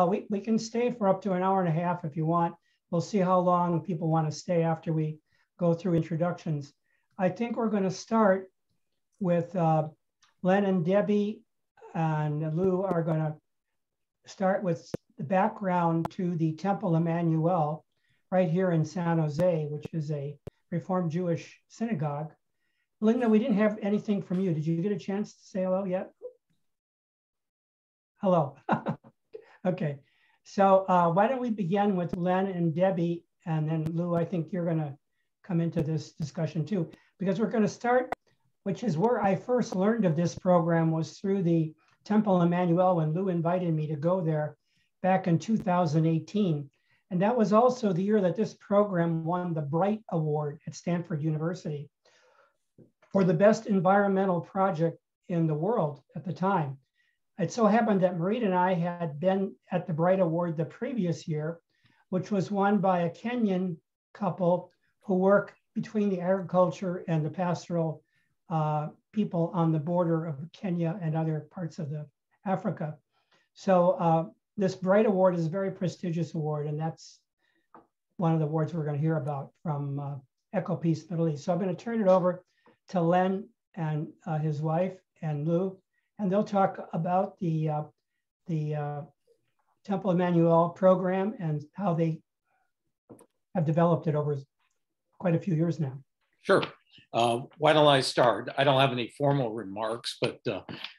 we can stay for up to an hour and a half if you want. We'll see how long people want to stay after we go through introductions. I think we're going to start with Len and Debbie and Lou are going to start with the background to the Temple Emmanuel right here in San Jose, which is a Reformed Jewish synagogue. Linda, we didn't have anything from you. Did you get a chance to say hello yet? Hello. Okay. So why don't we begin with Len and Debbie, and then Lou, I think you're going to come into this discussion too, because we're going to start, which is where I first learned of this program was through the Temple Emmanuel when Lou invited me to go there back in 2018. And that was also the year that this program won the Bright Award at Stanford University for the best environmental project in the world at the time. It so happened that Marita and I had been at the Bright Award the previous year, which was won by a Kenyan couple who work between the agriculture and the pastoral people on the border of Kenya and other parts of Africa. So this Bright Award is a very prestigious award, and that's one of the awards we're going to hear about from EcoPeace Middle East. So I'm going to turn it over to Len and his wife and Lou, and they'll talk about the Temple Emmanuel program and how they have developed it over quite a few years now. Sure. Why don't I start? I don't have any formal remarks, but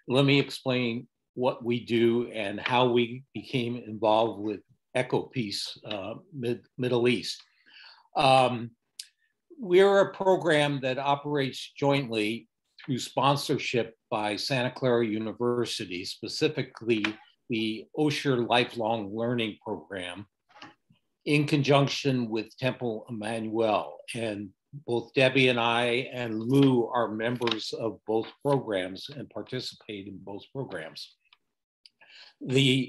let me explain what we do and how we became involved with EcoPeace Middle East. We're a program that operates jointly through sponsorship by Santa Clara University, specifically the Osher Lifelong Learning Program, in conjunction with Temple Emmanuel. And both Debbie and I and Lou are members of both programs and participate in both programs.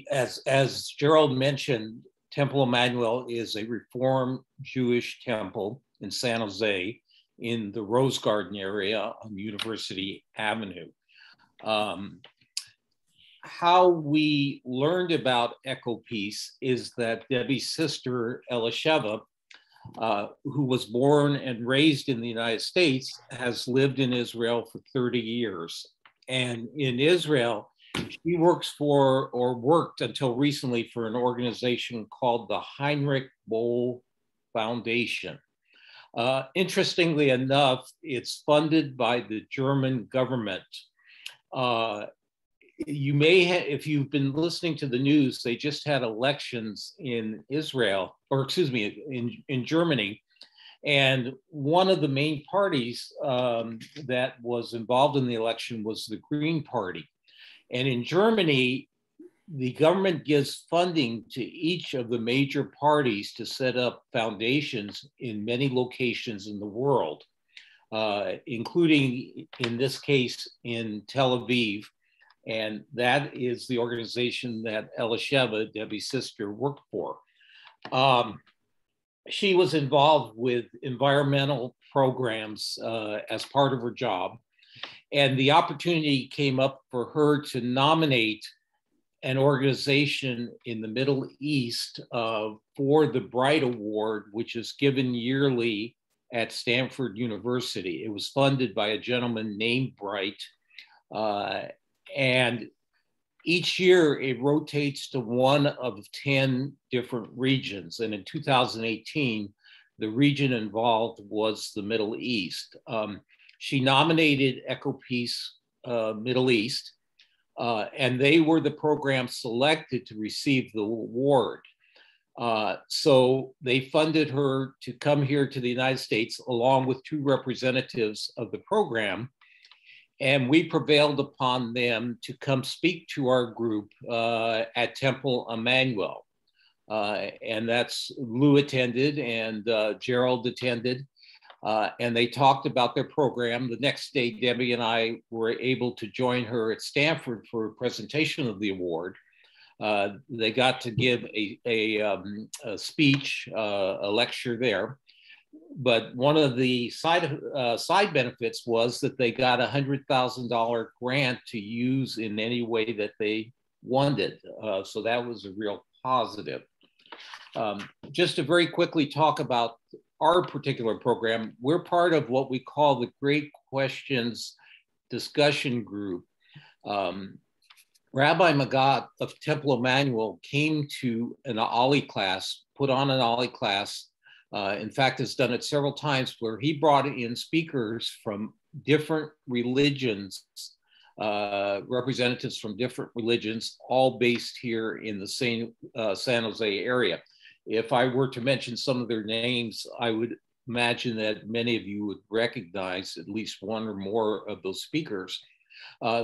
As Gerald mentioned, Temple Emmanuel is a Reformed Jewish temple in San Jose in the Rose Garden area on University Avenue. How we learned about EcoPeace is that Debbie's sister, Elisheva, who was born and raised in the United States, has lived in Israel for 30 years. And in Israel, she works for, or worked until recently for, an organization called the Heinrich Böll Foundation. Interestingly enough, it's funded by the German government. You may have, if you've been listening to the news, they just had elections in Israel, or excuse me, in Germany. And one of the main parties that was involved in the election was the Green Party. And in Germany, the government gives funding to each of the major parties to set up foundations in many locations in the world, including, in this case, in Tel Aviv. And that is the organization that Elisheva, Debbie's sister, worked for. She was involved with environmental programs as part of her job. And the opportunity came up for her to nominate an organization in the Middle East for the Bright Award, which is given yearly at Stanford University. It was funded by a gentleman named Bright. And each year it rotates to one of 10 different regions. And in 2018, the region involved was the Middle East. She nominated EcoPeace Middle East, and they were the program selected to receive the award. So they funded her to come here to the United States along with two representatives of the program. And we prevailed upon them to come speak to our group at Temple Emmanuel. And that's Lou attended and Gerald attended. And they talked about their program. The next day, Debbie and I were able to join her at Stanford for a presentation of the award. They got to give a speech, a lecture there. But one of the side benefits was that they got a $100,000 grant to use in any way that they wanted. So that was a real positive. Just to very quickly talk about our particular program, we're part of what we call the Great Questions Discussion Group. Rabbi Magat of Temple Emmanuel came to an OLLI class, put on an OLLI class. In fact, has done it several times, where he brought in speakers from different religions, representatives from different religions, all based here in the San Jose area. If I were to mention some of their names, I would imagine that many of you would recognize at least one or more of those speakers.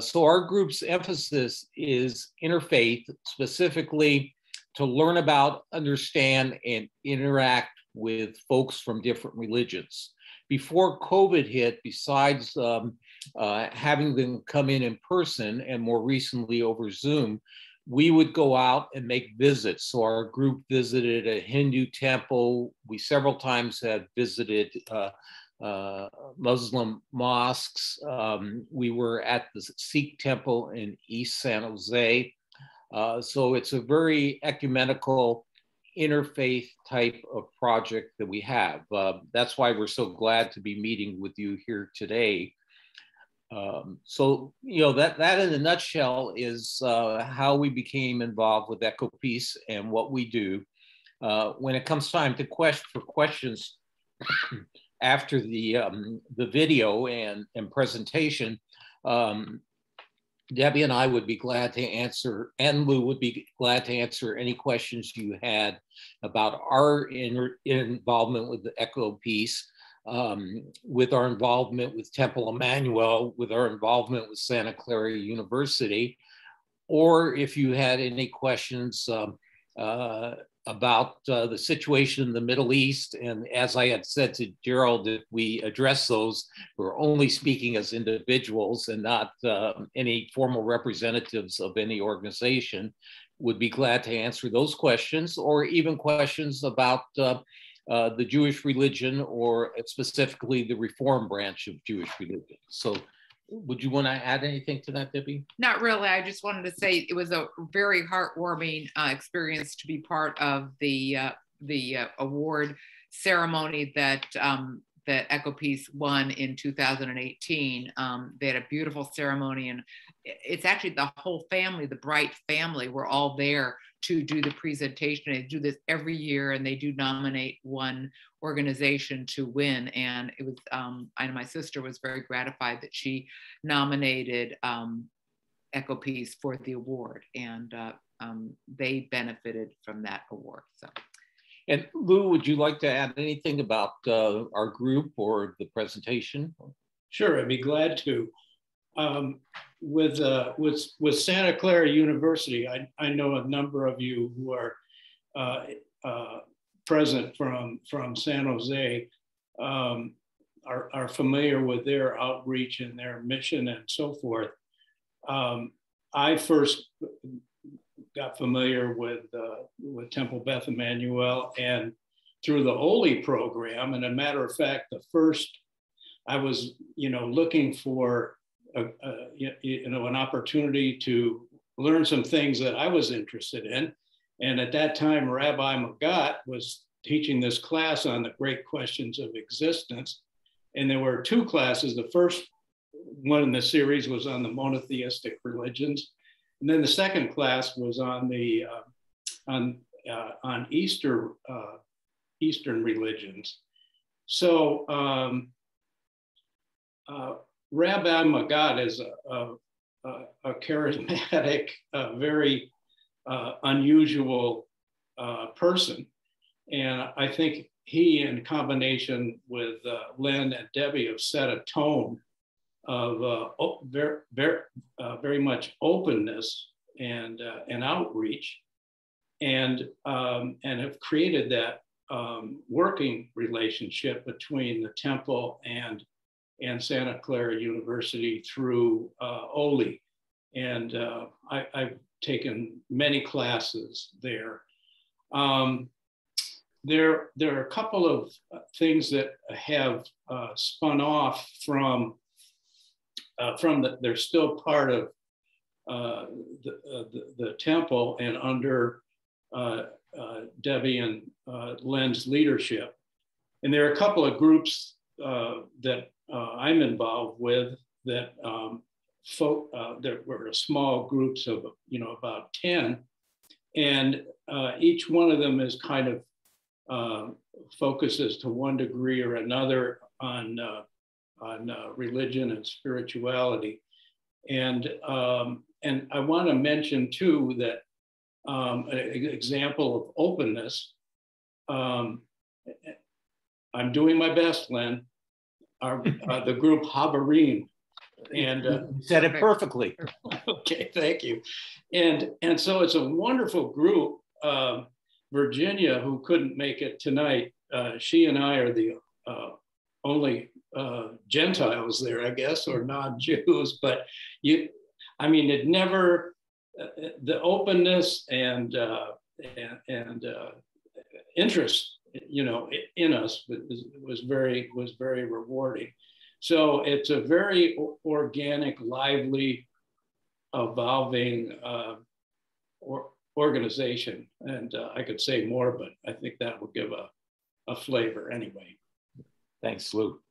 So our group's emphasis is interfaith, specifically to learn about, understand, and interact with folks from different religions. Before COVID hit, besides having them come in person, and more recently over Zoom, we would go out and make visits. So our group visited a Hindu temple. We several times have visited Muslim mosques. We were at the Sikh temple in East San Jose. So it's a very ecumenical, interfaith type of project that we have. That's why we're so glad to be meeting with you here today. So, you know, that in a nutshell is how we became involved with EcoPeace and what we do. When it comes time to questions after the video and presentation, Debbie and I would be glad to answer, and Lou would be glad to answer any questions you had about our involvement with the EcoPeace, with our involvement with Temple Emmanuel, with our involvement with Santa Clara University, or if you had any questions about the situation in the Middle East. And as I had said to Gerald, if we address those, we're only speaking as individuals and not any formal representatives of any organization, would be glad to answer those questions, or even questions about the Jewish religion, or specifically the Reform branch of Jewish religion. So would you want to add anything to that, Debbie? Not really. I just wanted to say it was a very heartwarming experience to be part of the award ceremony that that EcoPeace won in 2018. They had a beautiful ceremony, and it's actually the whole family, the Bright family, were all there to do the presentation. They do this every year, and they do nominate one organization to win. And it was, I know my sister was very gratified that she nominated EcoPeace for the award, and they benefited from that award. So. And Lou, would you like to add anything about our group or the presentation? Sure, I'd be glad to. With Santa Clara University, I know a number of you who are present from San Jose are familiar with their outreach and their mission and so forth. I first got familiar with Temple Beth Emmanuel and through the OLLI program. And a matter of fact, I was looking for an opportunity to learn some things that I was interested in. And at that time, Rabbi Magat was teaching this class on the great questions of existence. And there were two classes. The first one in the series was on the monotheistic religions. And then the second class was on the on Eastern religions. So Rabbi Magat is a charismatic, very unusual person, and I think he, in combination with Lynn and Debbie, have set a tone of very much openness and outreach, and have created that working relationship between the temple and Santa Clara University through OLLI. And I've taken many classes there. There are a couple of things that have spun off from they're still part of the temple and under Debbie and Len's leadership. And there are a couple of groups that I'm involved with that there were small groups of, about 10. And each one of them is kind of focuses to one degree or another on religion and spirituality. And I want to mention too that an example of openness. I'm doing my best, Len. The group Habarim, and you said it perfectly. Okay, thank you. And so it's a wonderful group. Virginia, who couldn't make it tonight, she and I are the only Gentiles there, I guess, or non-Jews. But it never. The openness and interest, in us was very rewarding. So it's a very organic, lively, evolving organization. And I could say more, but I think that will give a flavor anyway. Thanks, Lou.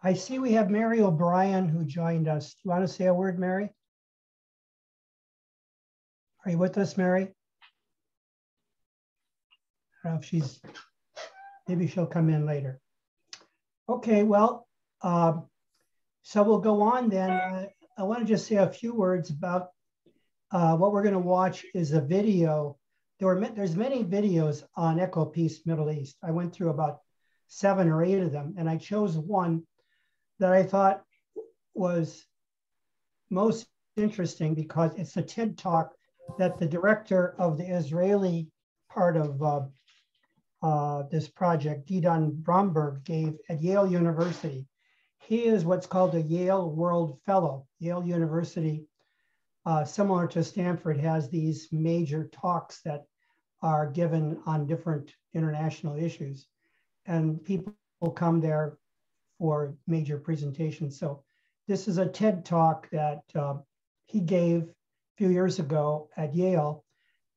I see we have Mary O'Brien who joined us. Do you want to say a word, Mary? Are you with us, Mary? I don't know if maybe she'll come in later. Okay, well, so we'll go on then. I want to just say a few words about what we're going to watch is a video. There's many videos on EcoPeace Middle East. I went through about 7 or 8 of them, and I chose one that I thought was most interesting because it's a TED Talk that the director of the Israeli part of this project, Gideon Bromberg, gave at Yale University. He is what's called a Yale World Fellow. Yale University, similar to Stanford, has these major talks that are given on different international issues. And people come there for major presentations. So this is a TED Talk that he gave few years ago at Yale.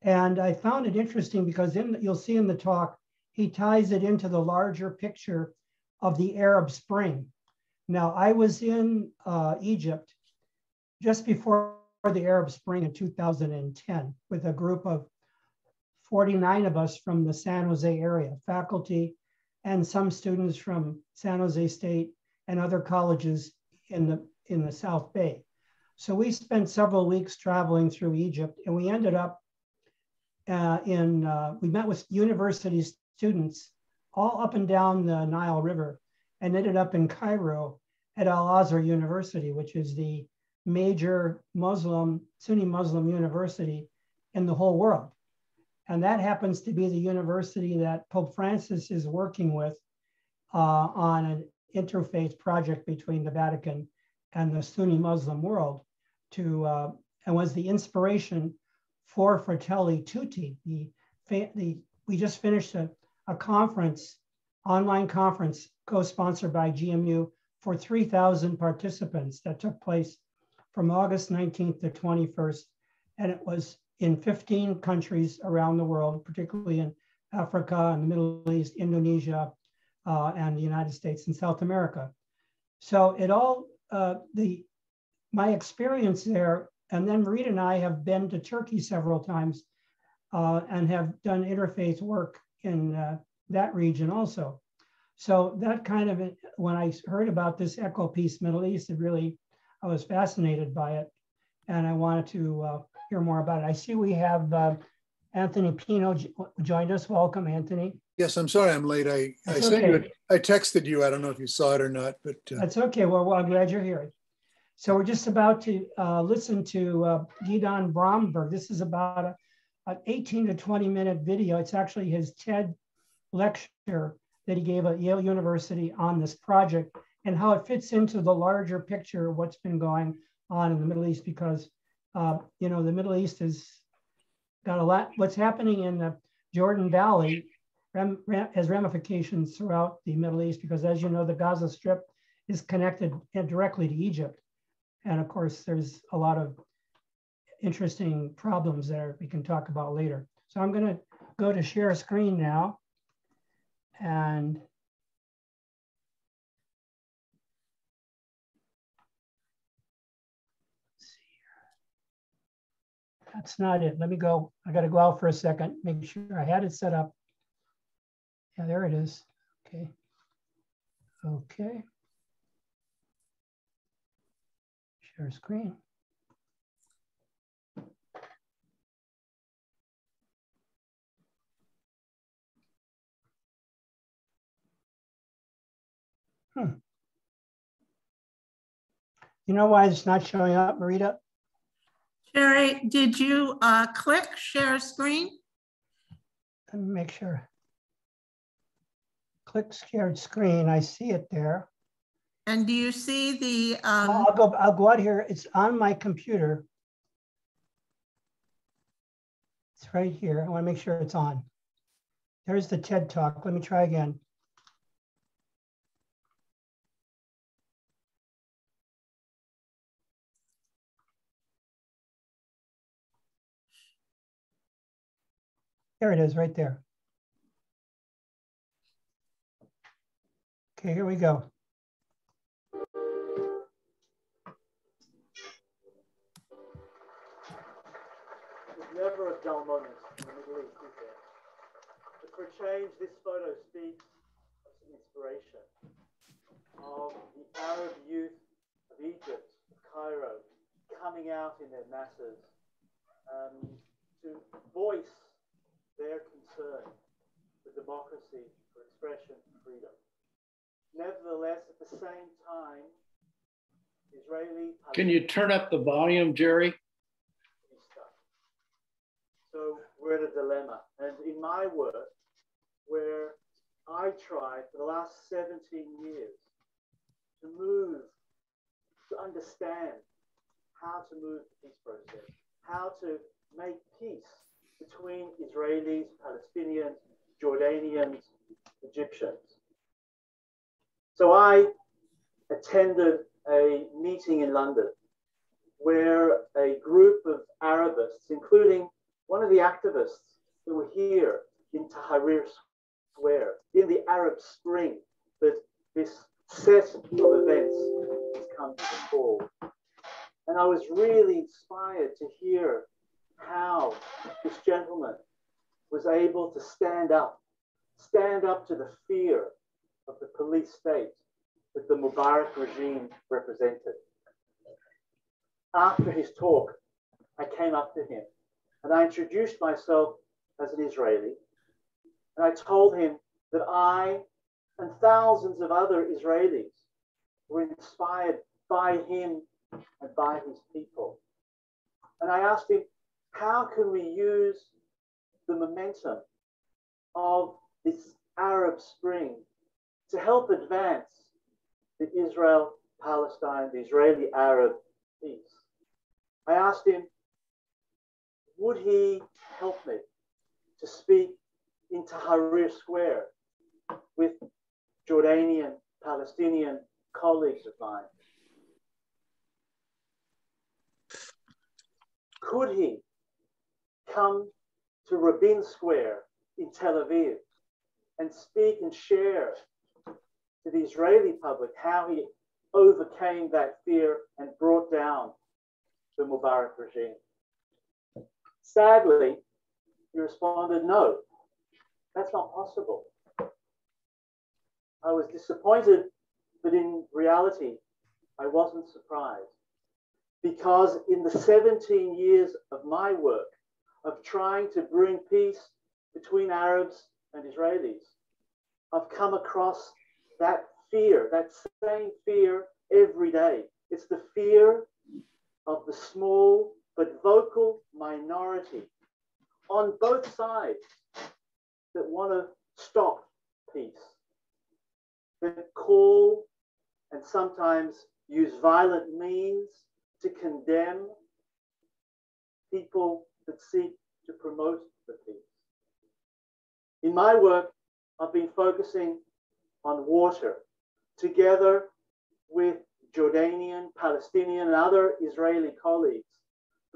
And I found it interesting because you'll see in the talk, he ties it into the larger picture of the Arab Spring. Now, I was in Egypt just before the Arab Spring in 2010 with a group of 49 of us from the San Jose area, faculty and some students from San Jose State and other colleges in the South Bay. So we spent several weeks traveling through Egypt, and we ended up we met with university students all up and down the Nile River and ended up in Cairo at Al-Azhar University, which is the major Sunni Muslim university in the whole world. And that happens to be the university that Pope Francis is working with on an interfaith project between the Vatican and the Sunni Muslim world and was the inspiration for Fratelli Tutti. We just finished a conference, online conference, co-sponsored by GMU for 3,000 participants that took place from August 19th to 21st. And it was in 15 countries around the world, particularly in Africa and the Middle East, Indonesia, and the United States and South America. So it all, my experience there, and then Marita and I have been to Turkey several times and have done interfaith work in that region also. So that kind of, when I heard about this EcoPeace Middle East, I was fascinated by it, and I wanted to hear more about it. I see we have Anthony Pino joined us. Welcome, Anthony. Yes, I'm sorry I'm late. I texted you. I don't know if you saw it or not, but that's okay. Well, I'm glad you're here. So we're just about to listen to Gideon Bromberg. This is about an 18 to 20 minute video. It's actually his TED lecture that he gave at Yale University on this project and how it fits into the larger picture of what's been going on in the Middle East, because the Middle East has got a lot. What's happening in the Jordan Valley has ramifications throughout the Middle East, because as you know, the Gaza Strip is connected directly to Egypt. And of course, there's a lot of interesting problems there we can talk about later. So I'm going to go to share screen now. And let's see here. That's not it. Let me go. I got to go out for a second, make sure I had it set up. Yeah, there it is. Okay. Okay. Share screen. You know why it's not showing up, Marita? Sherry, did you click share screen? Let me make sure. Click shared screen. I see it there. And do you see the? I'll go out here. It's on my computer. It's right here. I want to make sure it's on. There's the TED Talk. Let me try again. There it is, right there. Okay, here we go. There's never a dull moment in the Middle East, is there? But for a change, this photo speaks of some inspiration of the Arab youth of Egypt, of Cairo, coming out in their masses to voice their concern for democracy, for expression, for freedom. Nevertheless, at the same time, Israeli... Can you turn up the volume, Jerry? So we're at a dilemma. And in my work, where I tried for the last 17 years to move, to understand how to move the peace process, how to make peace between Israelis, Palestinians, Jordanians, Egyptians. So I attended a meeting in London where a group of Arabists, including one of the activists who were here in Tahrir Square, in the Arab Spring, that this set of events has come to the fore. And I was really inspired to hear how this gentleman was able to stand up to the fear of the police state that the Mubarak regime represented. After his talk, I came up to him and I introduced myself as an Israeli. And I told him that I and thousands of other Israelis were inspired by him and by his people. And I asked him, how can we use the momentum of this Arab Spring to help advance the Israel-Palestine, the Israeli-Arab peace? I asked him, would he help me to speak in Tahrir Square with Jordanian, Palestinian colleagues of mine? Could he come to Rabin Square in Tel Aviv and speak and share to the Israeli public how he overcame that fear and brought down the Mubarak regime? Sadly, he responded, no, that's not possible. I was disappointed, but in reality, I wasn't surprised. Because in the 17 years of my work, of trying to bring peace between Arabs and Israelis, I've come across that fear, that same fear every day. It's the fear of the small but vocal minority on both sides that want to stop peace, that call and sometimes use violent means to condemn people that seek to promote the peace. In my work, I've been focusing on water, together with Jordanian, Palestinian, and other Israeli colleagues,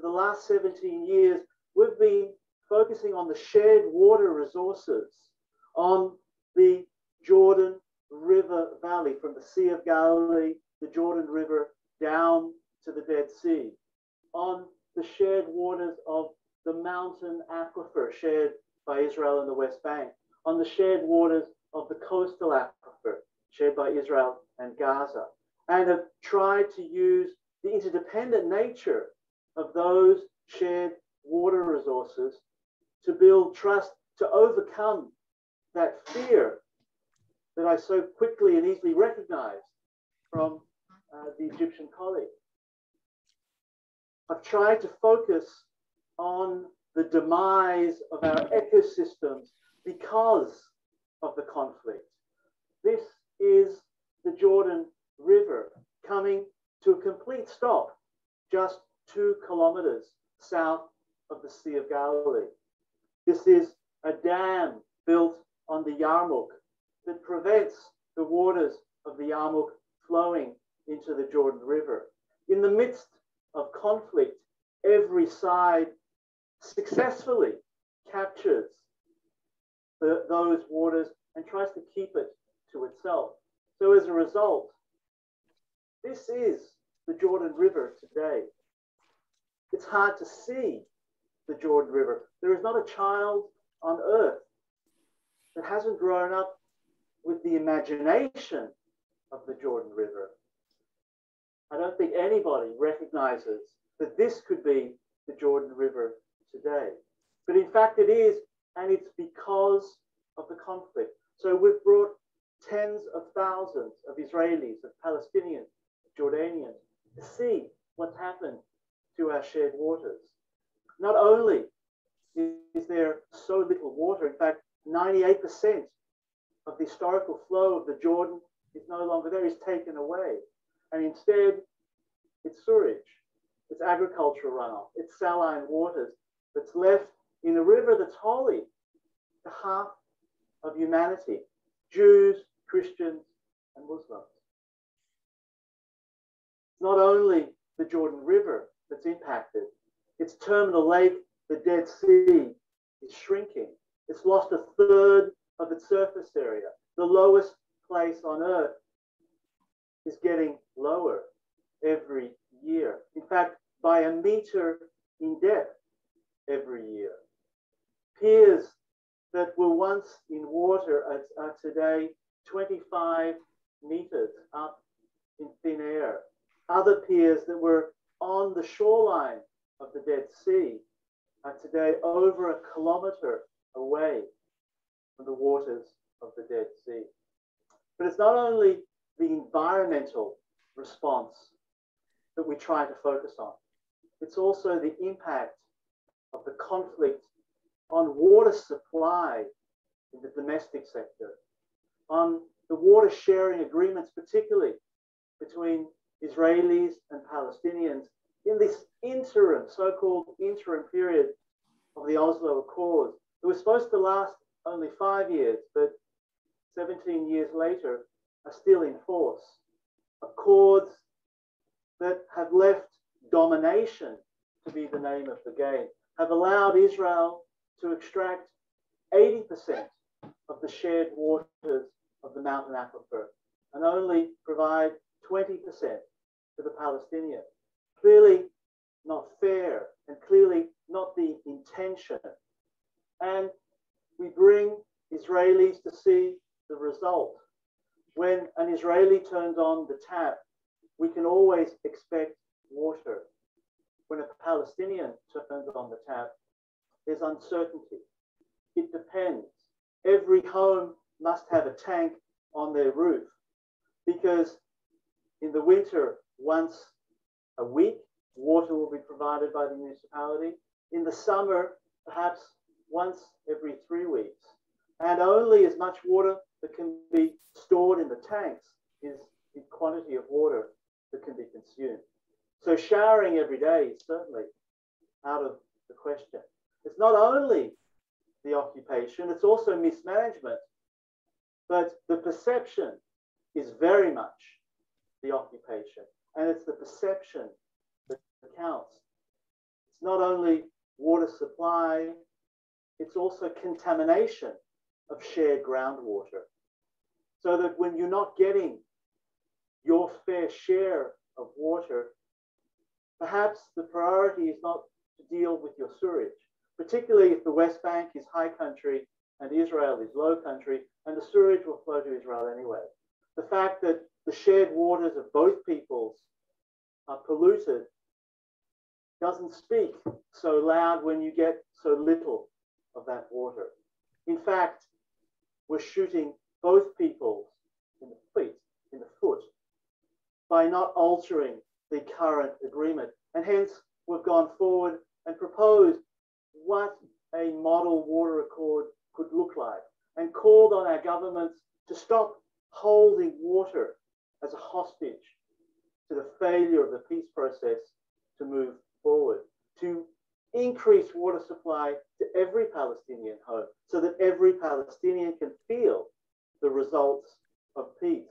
for the last 17 years, we've been focusing on the shared water resources on the Jordan River Valley, from the Sea of Galilee, the Jordan River, down to the Dead Sea, on the shared waters of the mountain aquifer shared by Israel and the West Bank, on the shared waters of the coastal aquifer shared by Israel and Gaza, and have tried to use the interdependent nature of those shared water resources to build trust, to overcome that fear that I so quickly and easily recognized from the Egyptian colleague. I've tried to focus on the demise of our ecosystems because of the conflict. This is the Jordan River coming to a complete stop just 2 kilometers south of the Sea of Galilee. This is a dam built on the Yarmouk that prevents the waters of the Yarmouk flowing into the Jordan River. In the midst of conflict, every side successfully captures those waters and tries to keep it to itself. So as a result, this is the Jordan River today. It's hard to see the Jordan River. There is not a child on earth that hasn't grown up with the imagination of the Jordan River. I don't think anybody recognizes that this could be the Jordan River today. But in fact it is, and it's because of the conflict. So we've brought tens of thousands of Israelis, of Palestinians, Jordanians, to see what's happened to our shared waters. Not only is there so little water, in fact, 98% of the historical flow of the Jordan is no longer there, is taken away. And instead, it's sewage, it's agricultural runoff, it's saline waters that's left in a river that's holy to half of humanity, Jews, Christians, and Muslims. It's not only the Jordan River that's impacted, its terminal lake, the Dead Sea, is shrinking. It's lost 1/3 of its surface area. The lowest place on Earth is getting lower every year. In fact, by 1 meter in depth every year. Piers that were once in water are today 25 meters up in thin air. Other piers that were on the shoreline of the Dead Sea are today over 1 kilometer away from the waters of the Dead Sea. But it's not only the environmental response that we try to focus on, it's also the impact of the conflict on water supply in the domestic sector, on the water sharing agreements, particularly between Israelis and Palestinians in this interim, so-called interim period of the Oslo Accords. It was supposed to last only 5 years, but 17 years later are still in force. Accords that have left domination to be the name of the game, have allowed Israel to extract 80% of the shared waters of the mountain aquifer and only provide 20% to the Palestinians. Clearly not fair and clearly not the intention. And we bring Israelis to see the result. When an Israeli turns on the tap, we can always expect water. When a Palestinian turns on the tap, there's uncertainty. It depends. Every home must have a tank on their roof because in the winter, once a week, water will be provided by the municipality. In the summer, perhaps once every 3 weeks. And only as much water that can be stored in the tanks is the quantity of water that can be consumed. So showering every day is certainly out of the question. It's not only the occupation, it's also mismanagement, but the perception is very much the occupation, and it's the perception that counts. It's not only water supply, it's also contamination of shared groundwater. So that when you're not getting your fair share of water, perhaps the priority is not to deal with your sewage, particularly if the West Bank is high country and Israel is low country, and the sewage will flow to Israel anyway. The fact that the shared waters of both peoples are polluted doesn't speak so loud when you get so little of that water. In fact, we're shooting both peoples in the foot by not altering the current agreement. And hence, we've gone forward and proposed what a model water accord could look like, and called on our governments to stop holding water as a hostage to the failure of the peace process to move forward, to increase water supply to every Palestinian home so that every Palestinian can feel the results of peace.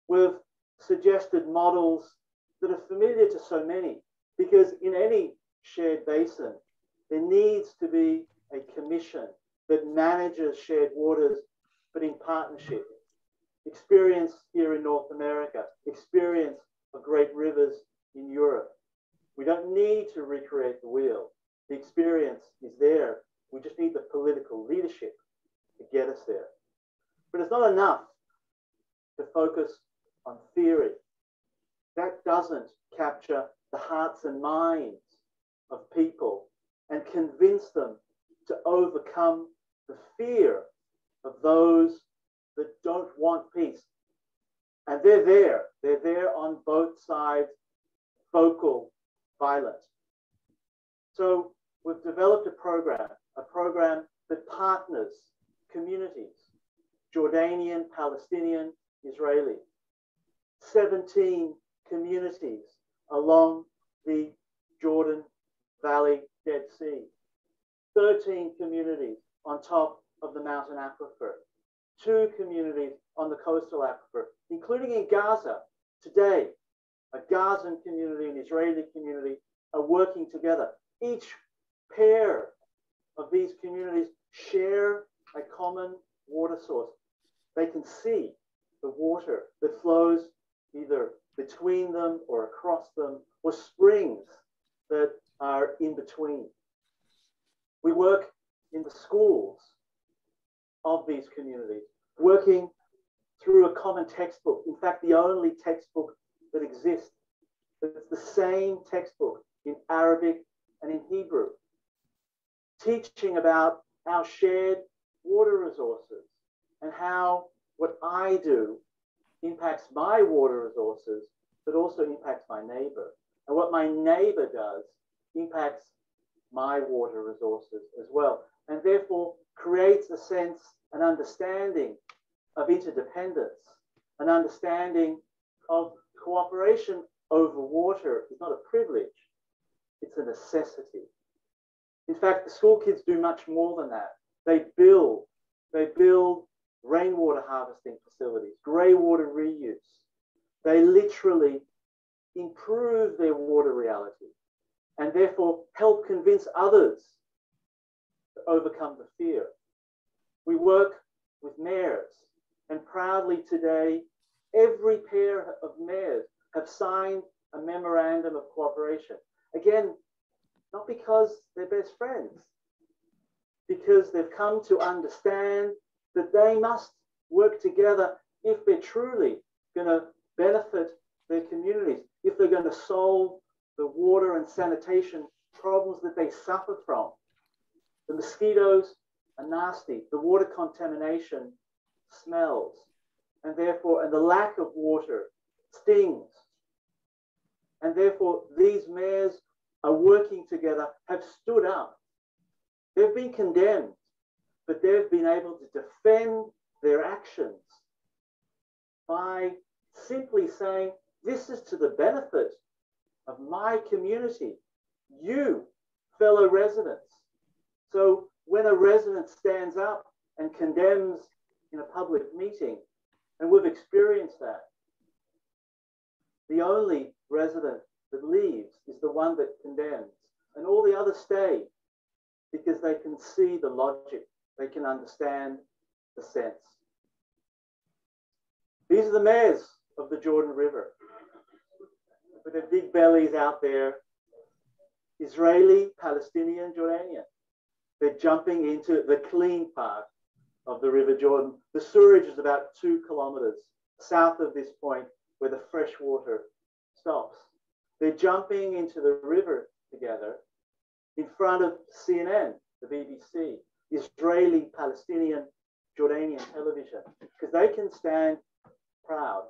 We've suggested models that are familiar to so many, because in any shared basin, there needs to be a commission that manages shared waters, but in partnership. Experience here in North America, experience of great rivers in Europe. We don't need to recreate the wheel. The experience is there. We just need the political leadership to get us there. But it's not enough to focus on theory. That doesn't capture the hearts and minds of people and convince them to overcome the fear of those that don't want peace. And they're there on both sides, vocal, violent. So we've developed a program that partners communities, Jordanian, Palestinian, Israeli, 17 communities along the Jordan Valley, Dead Sea, 13 communities on top of the mountain aquifer, 2 communities on the coastal aquifer, including in Gaza. Today, a Gazan community and Israeli community are working together. Each pair of these communities share a common water source. They can see the water that flows either between them or across them, or springs that are in between. We work in the schools of these communities, working through a common textbook. In fact, the only textbook that exists. It's the same textbook in Arabic and in Hebrew, teaching about our shared water resources and how what I do impacts my water resources, but also impacts my neighbor. And what my neighbor does impacts my water resources as well. And therefore creates a sense, an understanding of interdependence, an understanding of cooperation over water is not a privilege, it's a necessity. In fact, the school kids do much more than that. They build rainwater harvesting facilities, grey water reuse. They literally improve their water reality and therefore help convince others to overcome the fear. We work with mayors, and proudly today, every pair of mayors have signed a memorandum of cooperation. Again, not because they're best friends, because they've come to understand that they must work together if they're truly going to benefit their communities, if they're going to solve the water and sanitation problems that they suffer from. The mosquitoes are nasty, the water contamination smells, and therefore, and the lack of water stings. And therefore, these mayors are working together, have stood up. They've been condemned, but they've been able to defend their actions by simply saying, this is to the benefit of my community, you, fellow residents. So when a resident stands up and condemns in a public meeting, and we've experienced that, the only resident that leaves is the one that condemns. and all the others stay because they can see the logic, they can understand the sense. These are the mayors of the Jordan River with their big bellies out there. Israeli, Palestinian, Jordanian. They're jumping into the clean part of the River Jordan. The sewerage is about 2 kilometers south of this point where the fresh water stops. They're jumping into the river together in front of CNN, the BBC, Israeli, Palestinian, Jordanian television, because they can stand proud.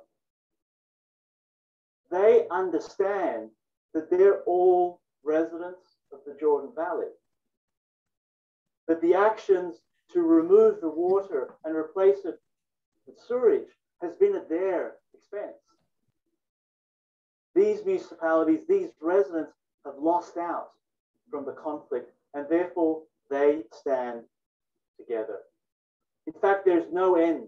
They understand that they're all residents of the Jordan Valley, that the actions to remove the water and replace it with sewage has been at their expense. These municipalities, these residents have lost out from the conflict, and therefore they stand together. In fact, there's no end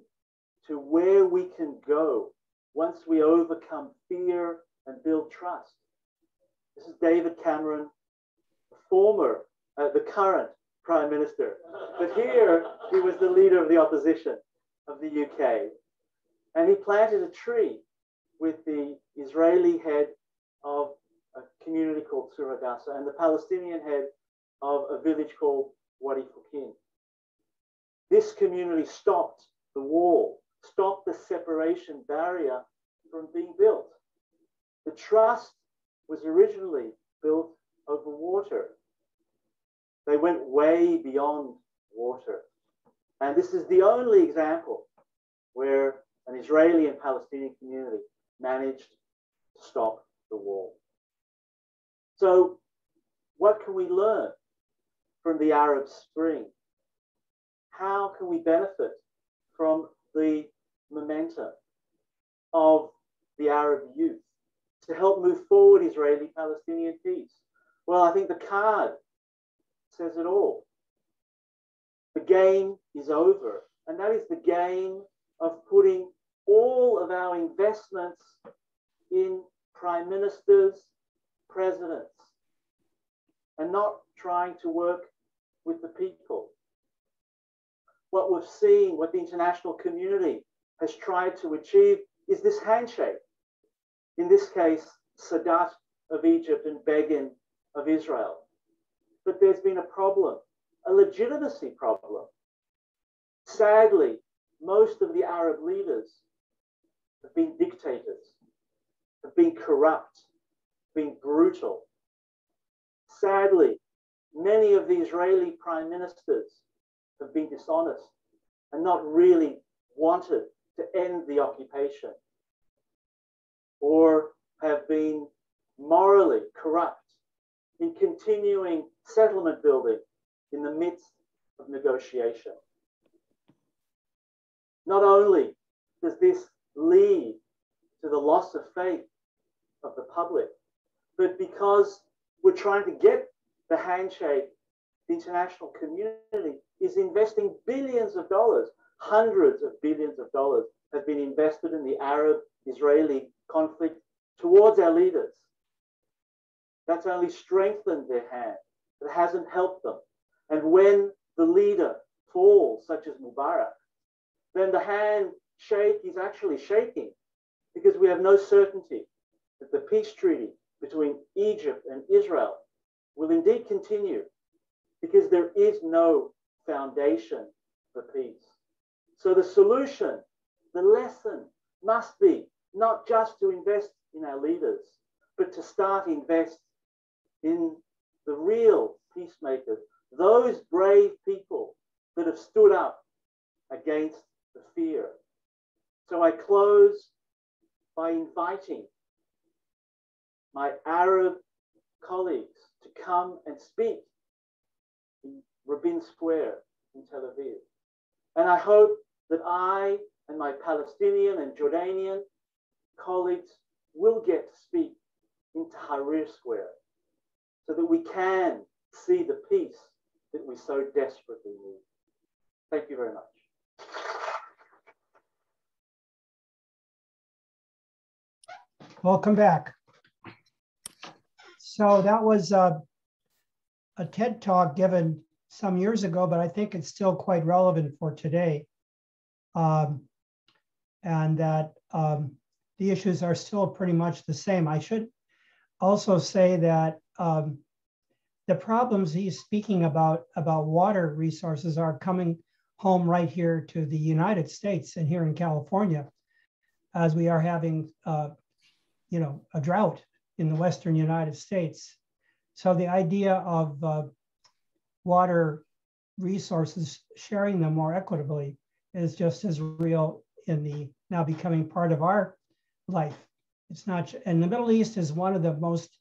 to where we can go once we overcome fear and build trust. This is David Cameron, the current Prime Minister. But here, he was the leader of the opposition of the UK. And he planted a tree with the Israeli head of a community called Suragasa and the Palestinian head of a village called Wadi Fukin. This community stopped the wall, stopped the separation barrier from being built. The trust was originally built over water. They went way beyond water. And this is the only example where an Israeli and Palestinian community managed to stop the wall. So what can we learn from the Arab Spring? How can we benefit from the momentum of the Arab youth to help move forward Israeli-Palestinian peace? Well, I think the card says it all. The game is over, and that is the game of putting all of our investments in prime ministers, presidents, and not trying to work with the people. What we've seen, what the international community has tried to achieve is this handshake. In this case, Sadat of Egypt and Begin of Israel. But there's been a problem, a legitimacy problem. Sadly, most of the Arab leaders have been dictators, have been corrupt, been brutal. Sadly, many of the Israeli prime ministers have been dishonest and not really wanted to end the occupation, or have been morally corrupt in continuing settlement building in the midst of negotiation. Not only does this lead to the loss of faith of the public, but because we're trying to get the handshake, the international community is investing billions of dollars, hundreds of billions of dollars have been invested in the Arab-Israeli conflict towards our leaders. That's only strengthened their hand. It hasn't helped them. And when the leader falls, such as Mubarak, then the handshake is actually shaking because we have no certainty that the peace treaty between Egypt and Israel will indeed continue, because there is no foundation for peace. So the solution, the lesson must be not just to invest in our leaders, but to start invest in the real peacemakers, those brave people that have stood up against the fear. So I close by inviting my Arab colleagues to come and speak in Rabin Square in Tel Aviv. And I hope that I and my Palestinian and Jordanian colleagues will get to speak in Tahrir Square so that we can see the peace that we so desperately need. Thank you very much. Welcome back. So that was a TED talk given some years ago, but I think it's still quite relevant for today. And that the issues are still pretty much the same. I should also say that the problems he's speaking about water resources are coming home right here to the United States and here in California, as we are having a drought in the Western United States. So the idea of water resources, sharing them more equitably, is just as real in the now becoming part of our life. It's not, and the Middle East is one of the most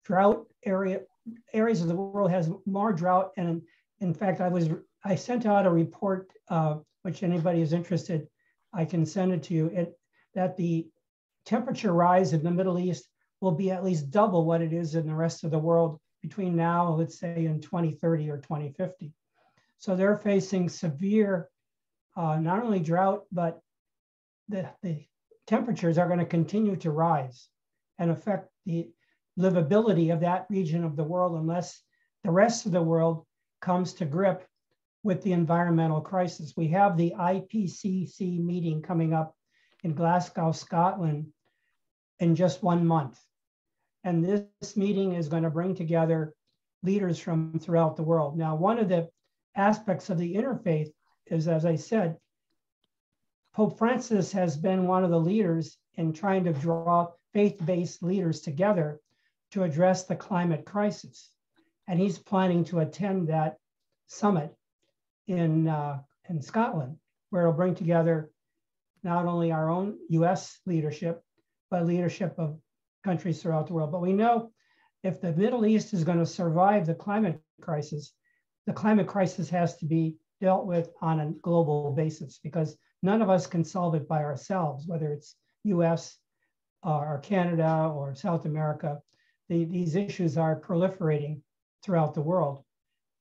drought areas of the world, has more drought. And in fact, I sent out a report, which anybody is interested, I can send it to you, that the temperature rise in the Middle East will be at least double what it is in the rest of the world between now, let's say in 2030 or 2050. So they're facing severe, not only drought, but the temperatures are going to continue to rise and affect the livability of that region of the world unless the rest of the world comes to grip with the environmental crisis. We have the IPCC meeting coming up in Glasgow, Scotland in just 1 month. And this meeting is going to bring together leaders from throughout the world. Now, one of the aspects of the interfaith is, as I said, Pope Francis has been one of the leaders in trying to draw faith-based leaders together to address the climate crisis. And he's planning to attend that summit in Scotland, where it'll bring together not only our own US leadership, but leadership of countries throughout the world. But we know if the Middle East is going to survive the climate crisis has to be dealt with on a global basis, because none of us can solve it by ourselves, whether it's US or Canada or South America. These issues are proliferating throughout the world.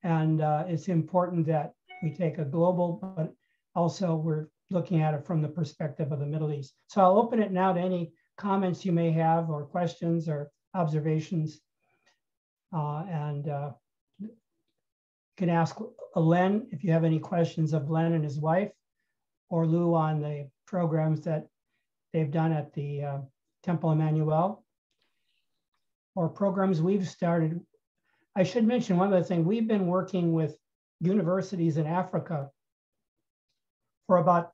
And it's important that we take a global, but also we're looking at it from the perspective of the Middle East. So I'll open it now to any comments you may have, or questions or observations. You can ask Len if you have any questions of Len and his wife, or Lou on the programs that they've done at the Temple Emmanuel, or programs we've started. I should mention one other thing. We've been working with universities in Africa for about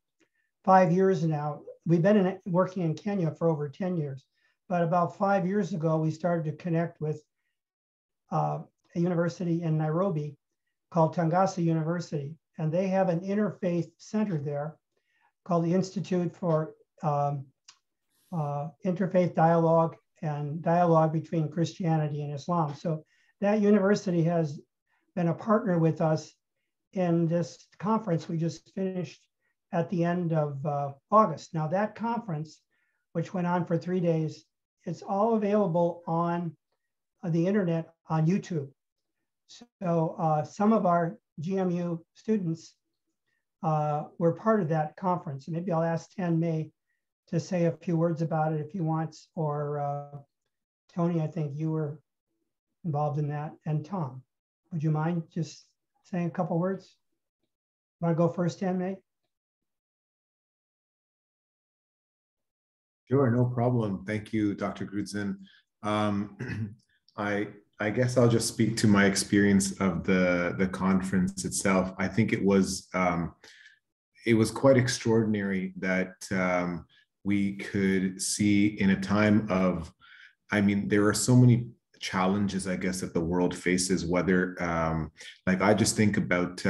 5 years now. We've been working in Kenya for over 10 years, but about 5 years ago, we started to connect with a university in Nairobi called Tangasa University. And they have an interfaith center there called the Institute for Interfaith Dialogue and Dialogue between Christianity and Islam. So that university has been a partner with us in this conference we just finished at the end of August. Now that conference, which went on for 3 days, it's all available on the internet on YouTube. So some of our GMU students were part of that conference. And maybe I'll ask Tan May to say a few words about it if he wants, or Tony, I think you were involved in that, and Tom. Would you mind just saying a couple words? Want to go first, Tan May? Sure, no problem. Thank you, Dr. Grudzen. I guess I'll just speak to my experience of the conference itself. I think it was quite extraordinary that we could see in a time of, I mean, there are so many challenges, I guess, that the world faces, whether, like I just think about,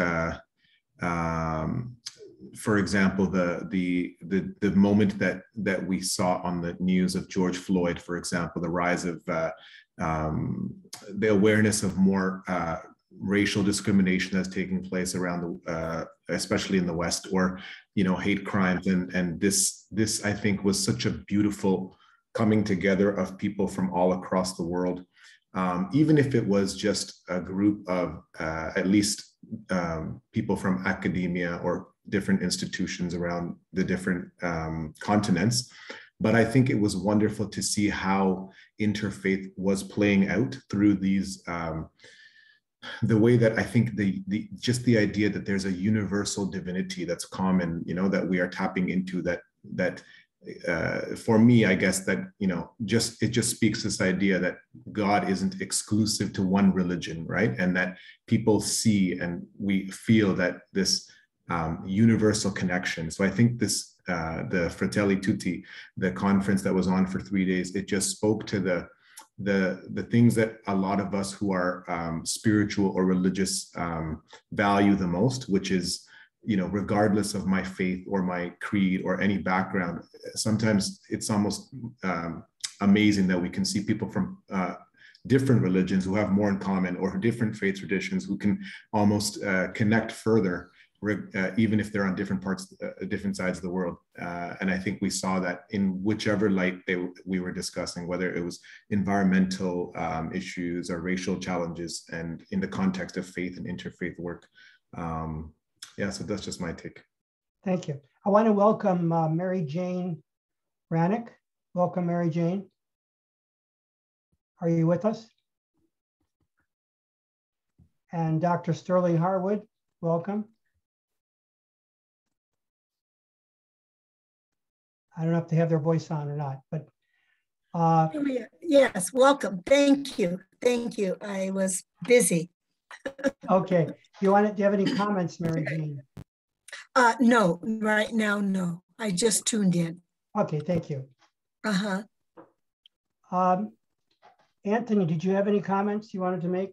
for example, the moment that we saw on the news of George Floyd, for example, the rise of the awareness of more racial discrimination that's taking place around especially in the West, or hate crimes, and this I think was such a beautiful coming together of people from all across the world, even if it was just a group of at least people from academia or different institutions around the different continents. But I think it was wonderful to see how interfaith was playing out through these, the way that I think just the idea that there's a universal divinity that's common, that we are tapping into, that for me, I guess that, it just speaks this idea that God isn't exclusive to one religion, right? And that people see and we feel that this universal connection. So I think this, the Fratelli Tutti, the conference that was on for 3 days, it just spoke to the things that a lot of us who are spiritual or religious value the most, which is, regardless of my faith or my creed or any background. Sometimes it's almost amazing that we can see people from different religions who have more in common, or different faith traditions, who can almost connect further, even if they're on different sides of the world. And I think we saw that in whichever light we were discussing, whether it was environmental issues or racial challenges, and in the context of faith and interfaith work. Yeah, so that's just my take. Thank you. I want to welcome Mary Jane Rannick. Welcome, Mary Jane. Are you with us? And Dr. Sterling Harwood, welcome. I don't know if they have their voice on or not, but. Yes, welcome. Thank you. Thank you. I was busy. Okay. Do you have any comments, Mary Jane? No, right now, no. I just tuned in. Okay, thank you. Uh-huh. Anthony, did you have any comments you wanted to make?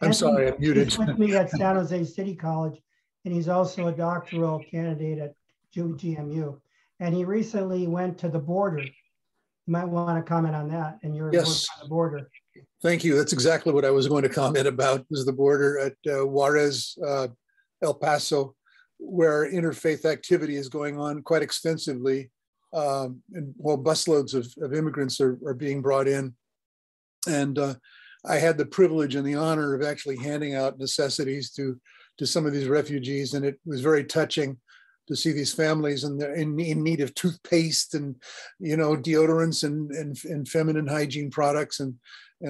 I'm sorry, I'm muted. He's with me at San Jose City College, and he's also a doctoral candidate at GMU. And he recently went to the border. You might want to comment on that and your work on the border. Thank you. That's exactly what I was going to comment about, is the border at Juarez, El Paso, where interfaith activity is going on quite extensively. And busloads of immigrants are being brought in. And I had the privilege and the honor of actually handing out necessities to some of these refugees. And it was very touching to see these families in need of toothpaste and, deodorants and feminine hygiene products and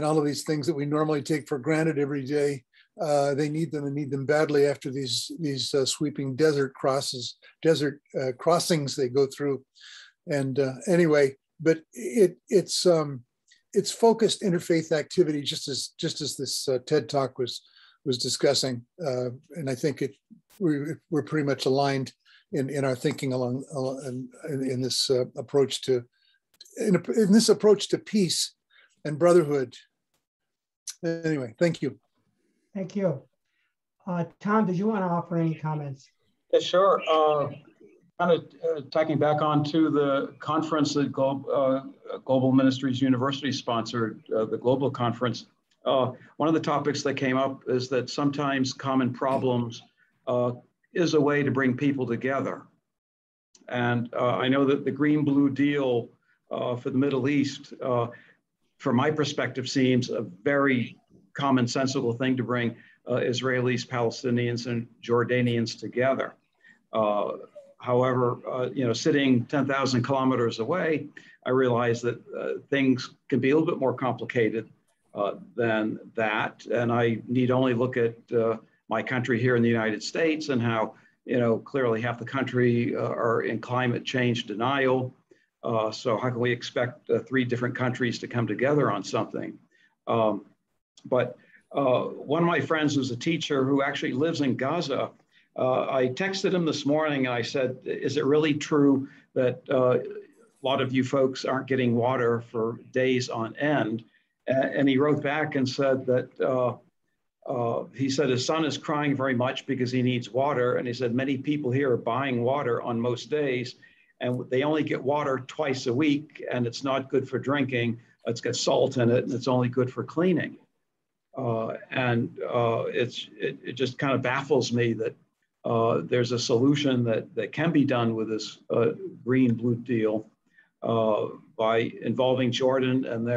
all of these things that we normally take for granted every day. They need them and need them badly after these sweeping desert crossings they go through. And anyway, but it's focused interfaith activity, just as this TED Talk was discussing, and I think we're pretty much aligned in our thinking in this approach to peace and brotherhood. Anyway, thank you. Thank you. Tom, did you want to offer any comments? Yeah, sure. Kind of tacking back onto the conference that Global Ministries University sponsored, the global conference. One of the topics that came up is that sometimes common problems is a way to bring people together. And I know that the Green-Blue deal for the Middle East, from my perspective, seems a very commonsensical thing to bring Israelis, Palestinians, and Jordanians together. However, sitting 10,000 kilometers away, I realize that things can be a little bit more complicated than that. And I need only look at my country here in the United States and how, clearly half the country are in climate change denial. So how can we expect 3 different countries to come together on something? But one of my friends who's a teacher who actually lives in Gaza, I texted him this morning and I said, is it really true that a lot of you folks aren't getting water for days on end? And he wrote back and said that he said his son is crying very much because he needs water. And he said many people here are buying water on most days and they only get water twice a week and it's not good for drinking. It's got salt in it and it's only good for cleaning. It just kind of baffles me that there's a solution that can be done with this Green-Blue deal by involving Jordan, and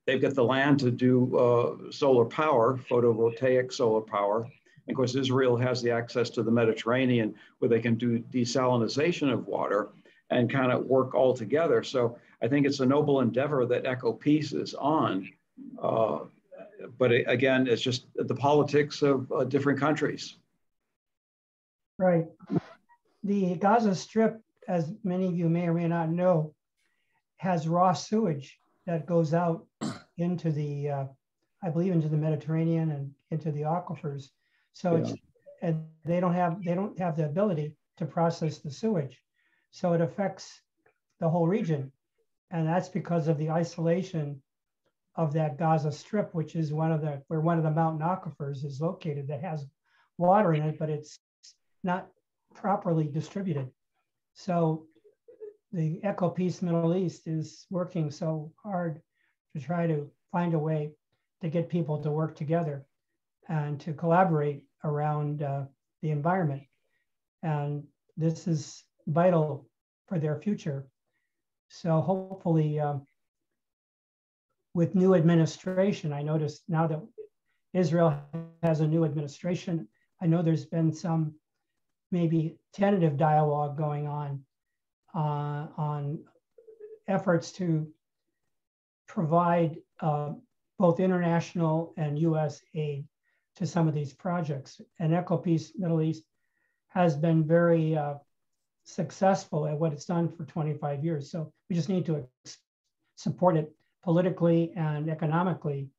they've got the land to do solar power, photovoltaic solar power. And of course, Israel has the access to the Mediterranean where they can do desalination of water and kind of work all together. So I think it's a noble endeavor that EcoPeace is on. But again, it's just the politics of different countries. Right. The Gaza Strip, as many of you may or may not know, has raw sewage that goes out into the, I believe, into the Mediterranean and into the aquifers. So it's, and they don't have the ability to process the sewage. So it affects the whole region. And that's because of the isolation of that Gaza Strip, which is where one of the mountain aquifers is located that has water in it, but it's not properly distributed. So the EcoPeace Middle East is working so hard to try to find a way to get people to work together and to collaborate around the environment. And this is vital for their future. So hopefully with new administration, I noticed now that Israel has a new administration, I know there's been some maybe tentative dialogue going on efforts to provide both international and US aid to some of these projects. And EcoPeace Middle East has been very successful at what it's done for 25 years. So we just need to support it politically and economically.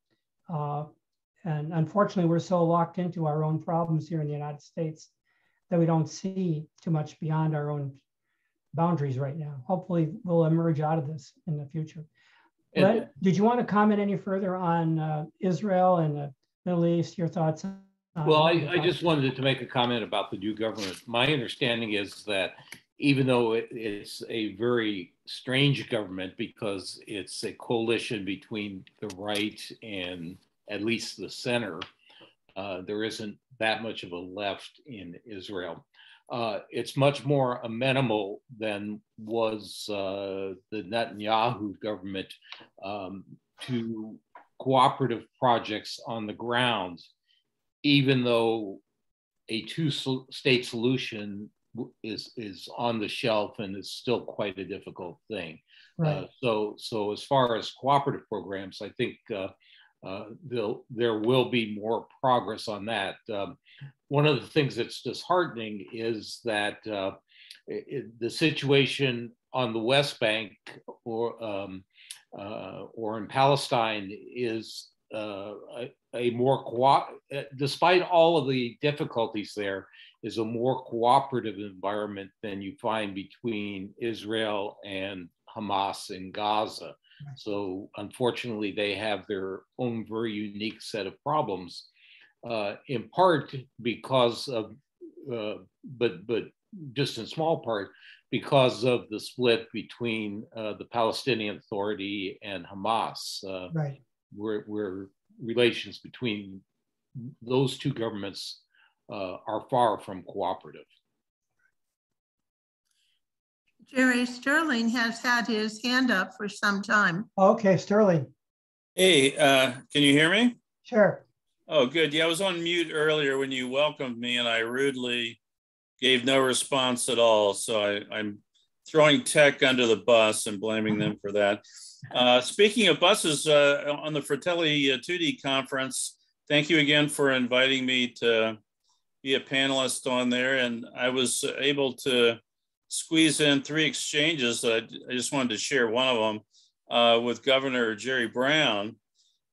And unfortunately, we're so locked into our own problems here in the United States that we don't see too much beyond our own boundaries right now. Hopefully we'll emerge out of this in the future. But did you want to comment any further on Israel and the Middle East, your thoughts? Well, I just wanted to make a comment about the new government. My understanding is that even though it's a very strange government because it's a coalition between the right and at least the center, there isn't that much of a left in Israel. It's much more amenable than was the Netanyahu government to cooperative projects on the ground, even though a two-state solution is on the shelf and is still quite a difficult thing. Right. So as far as cooperative programs, I think there will be more progress on that. One of the things that's disheartening is that the situation on the West Bank or in Palestine is a more despite all of the difficulties there, is a more cooperative environment than you find between Israel and Hamas in Gaza. So unfortunately, they have their own very unique set of problems, in part because of, but just in small part, because of the split between the Palestinian Authority and Hamas, right. where relations between those two governments are far from cooperative. Jerry, Sterling has had his hand up for some time. Okay, Sterling. Hey, can you hear me? Sure. Oh, good. Yeah, I was on mute earlier when you welcomed me and I rudely gave no response at all. So I'm throwing tech under the bus and blaming them for that. Speaking of buses, on the Fratelli Tutti conference, thank you again for inviting me to be a panelist on there. And I was able to squeeze in 3 exchanges that I just wanted to share one of them with Governor Jerry Brown.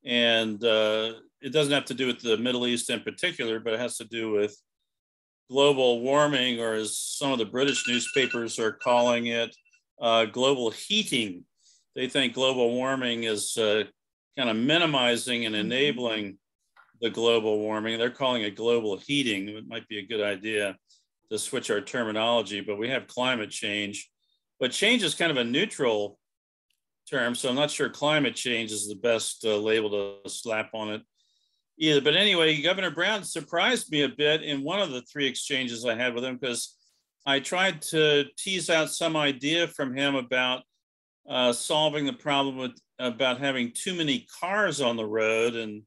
And it doesn't have to do with the Middle East in particular, but it has to do with global warming, or as some of the British newspapers are calling it, global heating. They think global warming is kind of minimizing and enabling the global warming. They're calling it global heating. It might be a good idea to switch our terminology, but we have climate change. But change is kind of a neutral term, so I'm not sure climate change is the best label to slap on it either. But anyway, Governor Brown surprised me a bit in one of the 3 exchanges I had with him, because I tried to tease out some idea from him about solving the problem about having too many cars on the road. And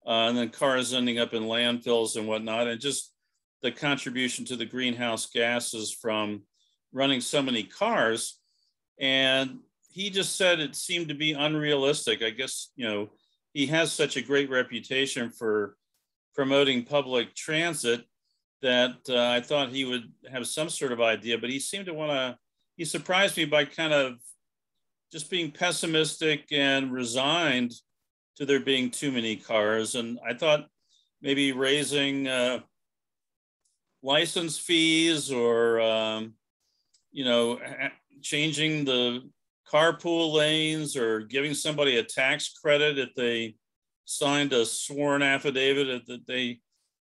and then cars ending up in landfills and whatnot, and just the contribution to the greenhouse gases from running so many cars. And he just said it seemed to be unrealistic. I guess, you know, he has such a great reputation for promoting public transit that I thought he would have some sort of idea, but he seemed to want to, he surprised me by kind of just being pessimistic and resigned to there being too many cars. And I thought maybe raising license fees or, you know, changing the carpool lanes or giving somebody a tax credit if they signed a sworn affidavit that they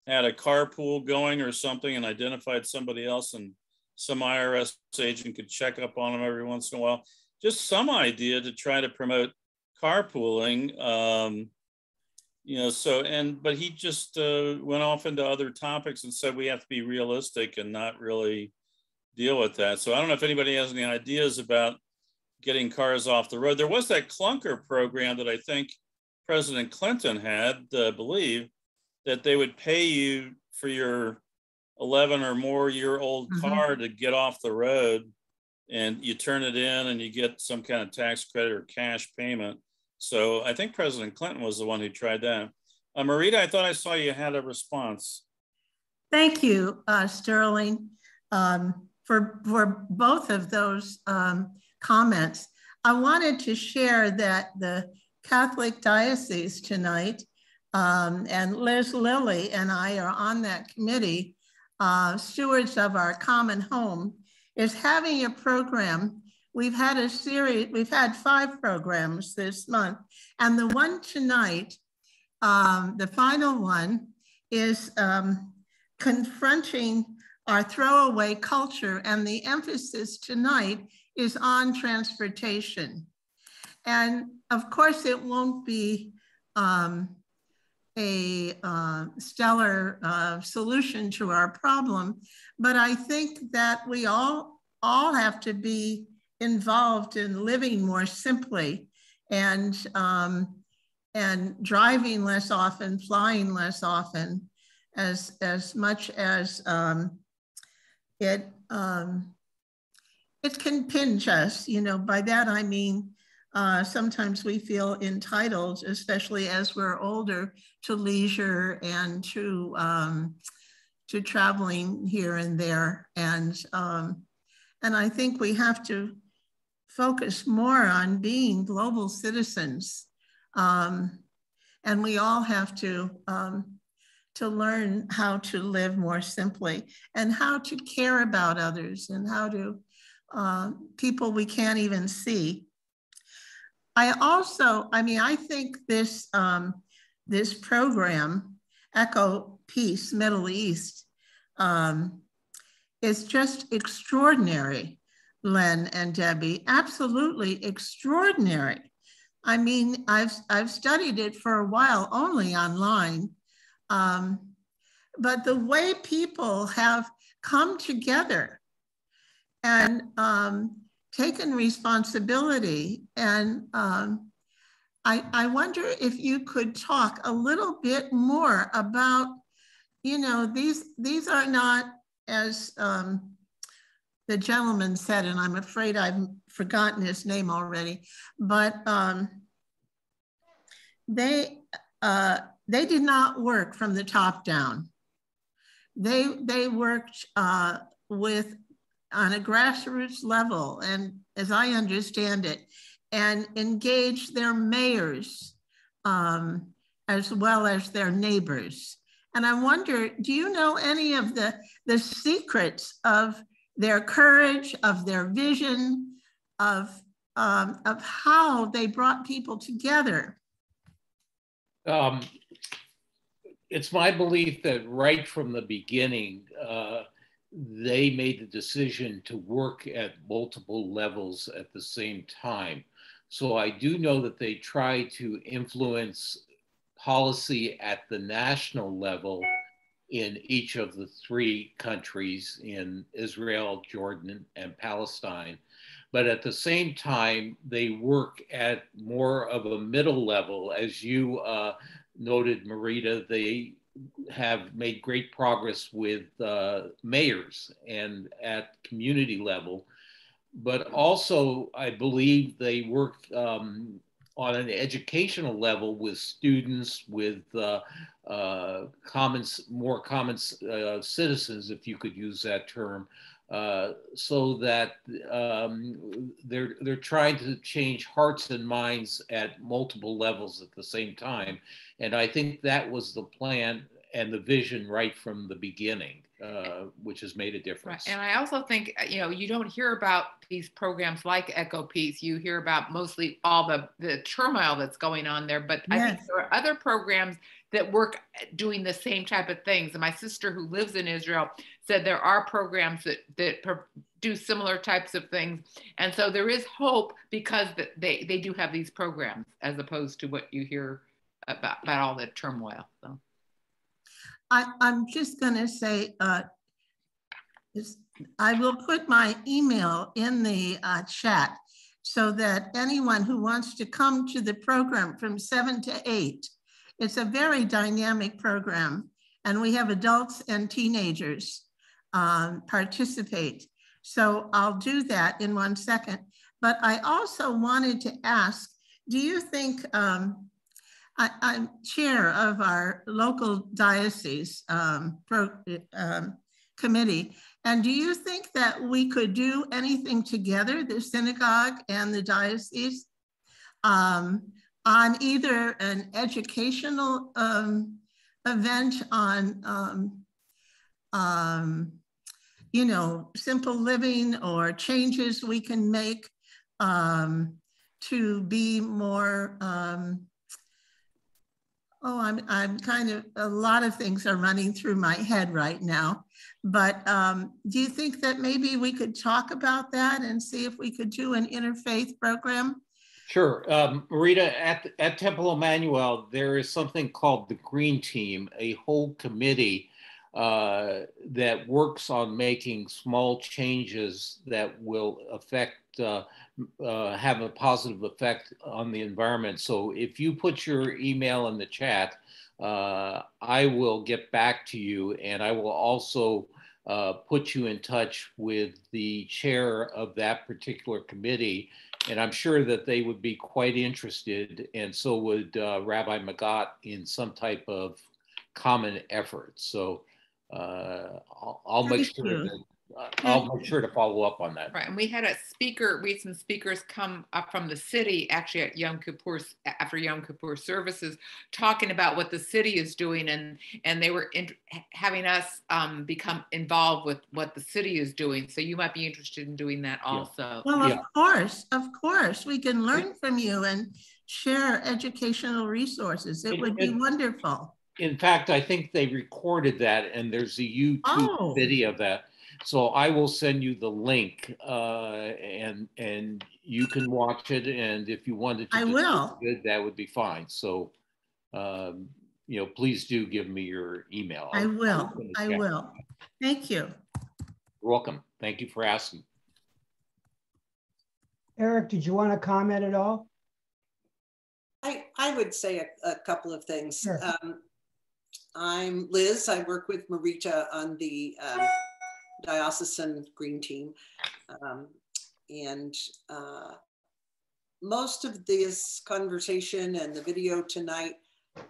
had a carpool going or something and identified somebody else, and some IRS agent could check up on them every once in a while. Just some idea to try to promote carpooling. You know, so, but he just went off into other topics and said we have to be realistic and not really deal with that. So I don't know if anybody has any ideas about getting cars off the road. There was that clunker program that I think President Clinton had, I believe, that they would pay you for your 11 or more year old car to get off the road, and you turn it in and you get some kind of tax credit or cash payment. So I think President Clinton was the one who tried that. Marita, I thought I saw you had a response. Thank you, Sterling, for both of those comments. I wanted to share that the Catholic Diocese tonight, and Liz Lilly and I are on that committee, Stewards of Our Common Home, is having a program. We've had a series, we've had 5 programs this month, and the one tonight, the final one, is confronting our throwaway culture, and the emphasis tonight is on transportation. And of course, it won't be a stellar solution to our problem, but I think that we all have to be involved in living more simply and driving less often, flying less often, as much as it can pinch us. You know, by that I mean sometimes we feel entitled, especially as we're older, to leisure and to traveling here and there, and I think we have to focus more on being global citizens, and we all have to learn how to live more simply and how to care about others and how to people we can't even see. I think this this program, EcoPeace Middle East, is just extraordinary, Len and Debbie, absolutely extraordinary. I mean, I've studied it for a while, only online, but the way people have come together and taken responsibility, and I wonder if you could talk a little bit more about, you know, these are not, as the gentleman said, and I'm afraid I've forgotten his name already, but they did not work from the top down. They worked on a grassroots level, and as I understand it, and engaged their mayors as well as their neighbors. And I wonder, do you know any of the secrets of their courage, of their vision, of how they brought people together? It's my belief that right from the beginning, they made the decision to work at multiple levels at the same time. So I do know that they try to influence policy at the national level in each of the 3 countries, in Israel, Jordan, and Palestine. But at the same time, they work at more of a middle level, as you noted, Marita, they have made great progress with mayors and at community level. But also, I believe they work on an educational level with students, with more common citizens, if you could use that term, so that they're trying to change hearts and minds at multiple levels at the same time. And I think that was the plan and the vision right from the beginning, which has made a difference. Right. And I also think, you know, you don't hear about these programs like EcoPeace. You hear about mostly all the turmoil that's going on there. But yes, I think there are other programs that work doing the same type of things. And my sister who lives in Israel said there are programs that do similar types of things. And so there is hope because they do have these programs as opposed to what you hear about all the turmoil. So. I'm just going to say, I will put my email in the chat so that anyone who wants to come to the program from 7 to 8, it's a very dynamic program, and we have adults and teenagers participate. So I'll do that in 1 second. But I also wanted to ask, do you think, I'm chair of our local diocese committee. And do you think that we could do anything together, the synagogue and the diocese, on either an educational event on, you know, simple living or changes we can make to be more, I'm kind of, a lot of things are running through my head right now, but do you think that maybe we could talk about that and see if we could do an interfaith program? Sure. Marita, at Temple Emmanuel, there is something called the Green Team, a whole committee that works on making small changes that will affect, have a positive effect on the environment. So if you put your email in the chat, I will get back to you, and I will also put you in touch with the chair of that particular committee. And I'm sure that they would be quite interested, and so would Rabbi Magat, in some type of common effort. So I'll make sure that I'll make sure to follow up on that. Right, and we had some speakers come up from the city actually at Yom Kippur, after Yom Kippur services, talking about what the city is doing, and they were having us become involved with what the city is doing. So you might be interested in doing that also. Well, of course, we can learn from you and share educational resources. It would be wonderful. In fact, I think they recorded that, and there's a YouTube video of that. So I will send you the link, and you can watch it. And if you wanted to, I will. It, that would be fine. So, you know, please do give me your email. I will. I will. Thank you. You're welcome. Thank you for asking. Eric, did you want to comment at all? I would say a couple of things. Sure. I'm Liz. I work with Marita on the diocesan green team. Most of this conversation and the video tonight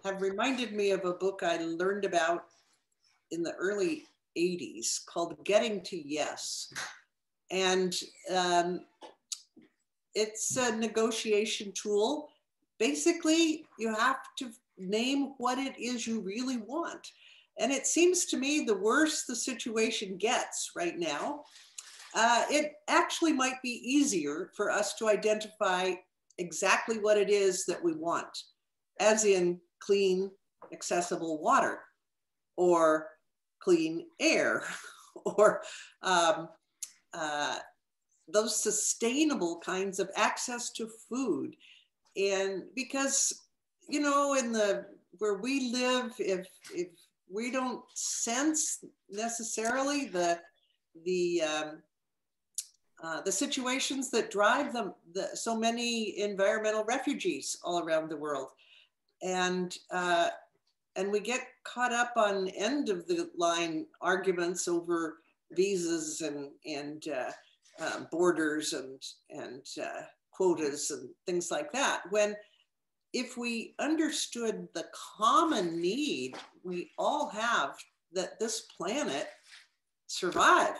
have reminded me of a book I learned about in the early 80s called Getting to Yes. And it's a negotiation tool. Basically, you have to name what it is you really want. And it seems to me the worse the situation gets right now, it actually might be easier for us to identify exactly what it is that we want, as in clean, accessible water, or clean air, or those sustainable kinds of access to food. And because, you know, where we live, if we don't sense necessarily the situations that drive so many environmental refugees all around the world, and we get caught up on end of the line arguments over visas and borders and quotas and things like that. When if we understood the common need we all have that this planet survive.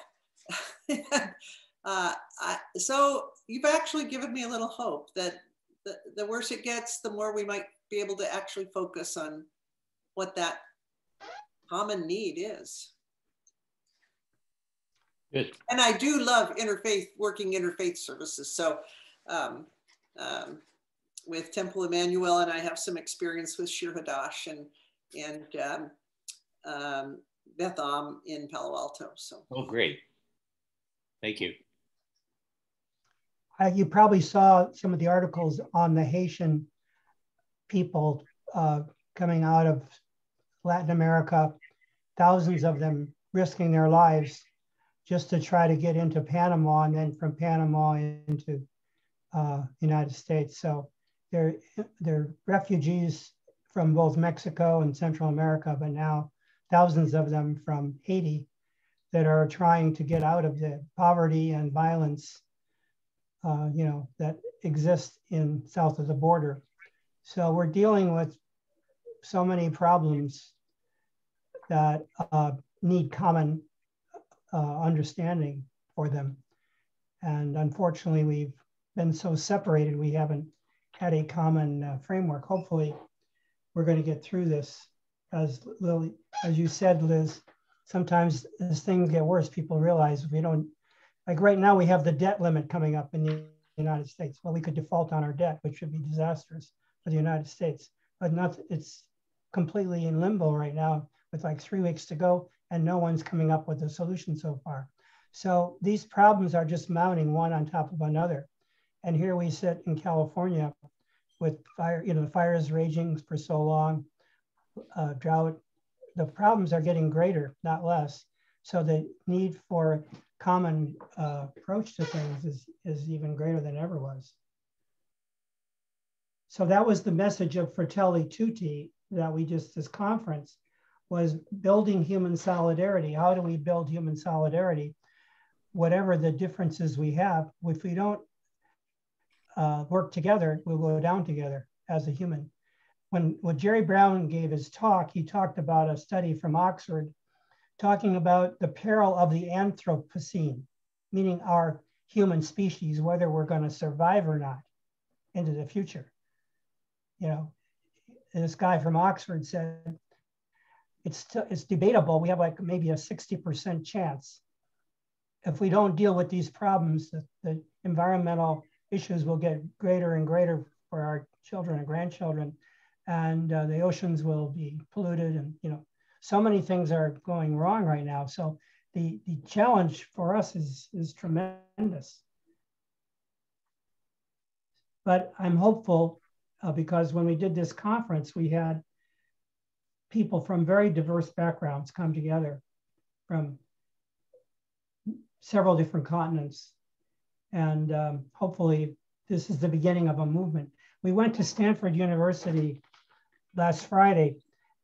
So you've actually given me a little hope that the worse it gets, the more we might be able to actually focus on what that common need is. Good. And I do love working interfaith services. So with Temple Emmanuel, and I have some experience with Shir Hadash and Beth Am in Palo Alto. So. Oh, great. Thank you. You probably saw some of the articles on the Haitian people coming out of Latin America, thousands of them risking their lives just to try to get into Panama, and then from Panama into United States. So they're refugees from both Mexico and Central America, but now thousands of them from Haiti that are trying to get out of the poverty and violence that exists in south of the border. So we're dealing with so many problems that need common understanding for them. And unfortunately, we've been so separated, we haven't had a common framework. Hopefully, we're going to get through this. As you said, Liz, sometimes as things get worse, people realize we don't, like right now, we have the debt limit coming up in the United States. Well, we could default on our debt, which would be disastrous for the United States. But it's completely in limbo right now with like 3 weeks to go, and no one's coming up with a solution so far. So these problems are just mounting one on top of another. And here we sit in California with fire, the fires raging for so long, drought. The problems are getting greater, not less. So the need for common approach to things is even greater than ever was. So that was the message of Fratelli Tutti that this conference was building human solidarity. How do we build human solidarity? Whatever the differences we have, if we don't work together, we'll go down together as a human. When Jerry Brown gave his talk, he talked about a study from Oxford talking about the peril of the Anthropocene, meaning our human species, whether we're going to survive or not into the future. This guy from Oxford said, it's debatable. We have like maybe a 60% chance. If we don't deal with these problems, the environmental issues will get greater and greater for our children and grandchildren, and the oceans will be polluted, and so many things are going wrong right now. So the challenge for us is tremendous. But I'm hopeful because when we did this conference, we had people from very diverse backgrounds come together from several different continents. And hopefully this is the beginning of a movement. We went to Stanford University last Friday,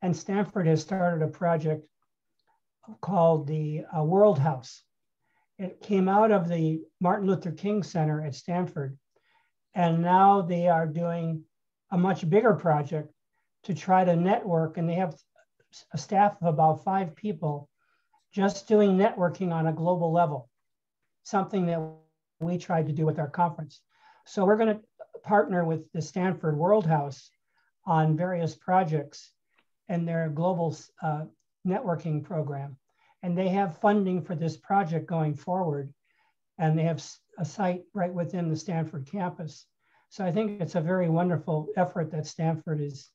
and Stanford has started a project called the World House. It came out of the Martin Luther King Center at Stanford. And now they are doing a much bigger project to try to network, and they have a staff of about 5 people just doing networking on a global level, something that we tried to do with our conference. So we're going to partner with the Stanford World House on various projects and their global networking program. And they have funding for this project going forward. And they have a site right within the Stanford campus. So I think it's a very wonderful effort that Stanford is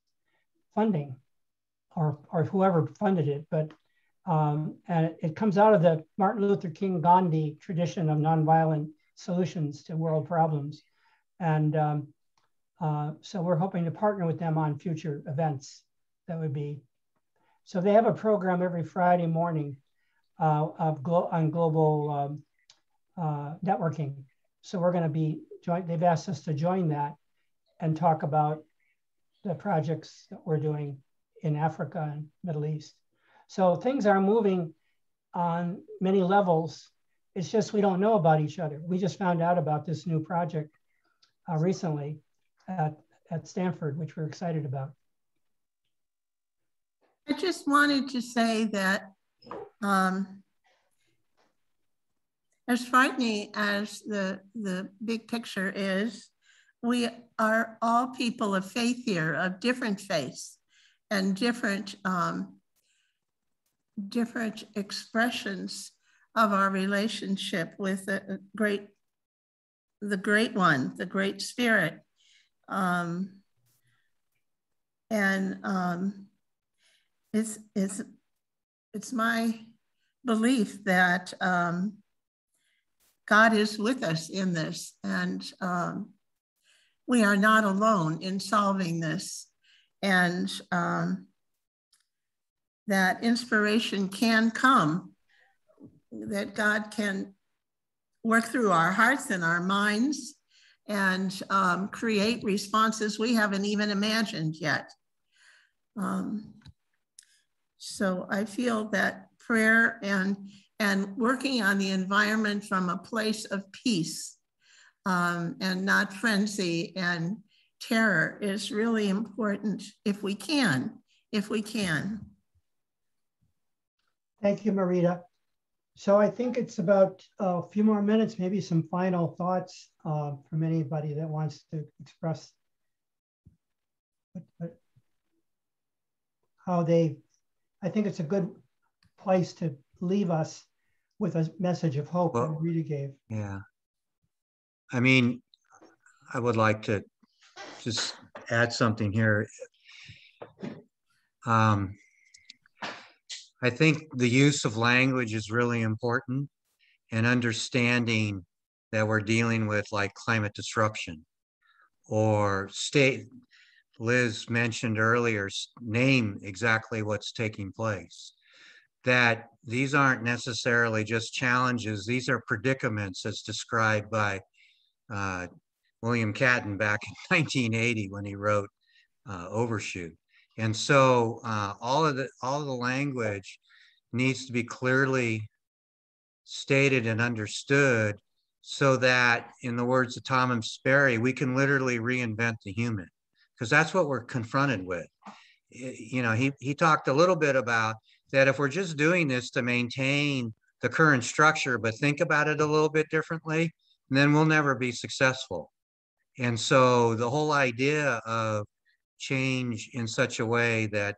funding, or whoever funded it. But and it comes out of the Martin Luther King Gandhi tradition of nonviolent solutions to world problems. And so we're hoping to partner with them on future events. That would be, so they have a program every Friday morning on global networking. So we're going to be they've asked us to join that and talk about the projects that we're doing in Africa and Middle East. So things are moving on many levels. It's just we don't know about each other. We just found out about this new project recently at Stanford, which we're excited about. I just wanted to say that as frightening as the big picture is, we are all people of faith here, of different faiths and different expressions of our relationship with the great one, the Great Spirit. It's my belief that God is with us in this, and we are not alone in solving this, and that inspiration can come, that God can work through our hearts and our minds and create responses we haven't even imagined yet. So I feel that prayer and working on the environment from a place of peace and not frenzy and terror is really important if we can. Thank you, Marita. So I think it's about a few more minutes, maybe some final thoughts from anybody that wants to express how they, I think it's a good place to leave us with a message of hope that Rita gave. Yeah. I mean, I would like to just add something here. I think the use of language is really important, and understanding that we're dealing with like climate disruption or Liz mentioned earlier, name exactly what's taking place. That these aren't necessarily just challenges, these are predicaments as described by William Catton back in 1980 when he wrote Overshoot. And so all of the language needs to be clearly stated and understood so that, in the words of Thomas Sperry, we can literally reinvent the human, because that's what we're confronted with. You know, he talked a little bit about that if we're just doing this to maintain the current structure, but think about it a little bit differently, then we'll never be successful. And so the whole idea of change in such a way that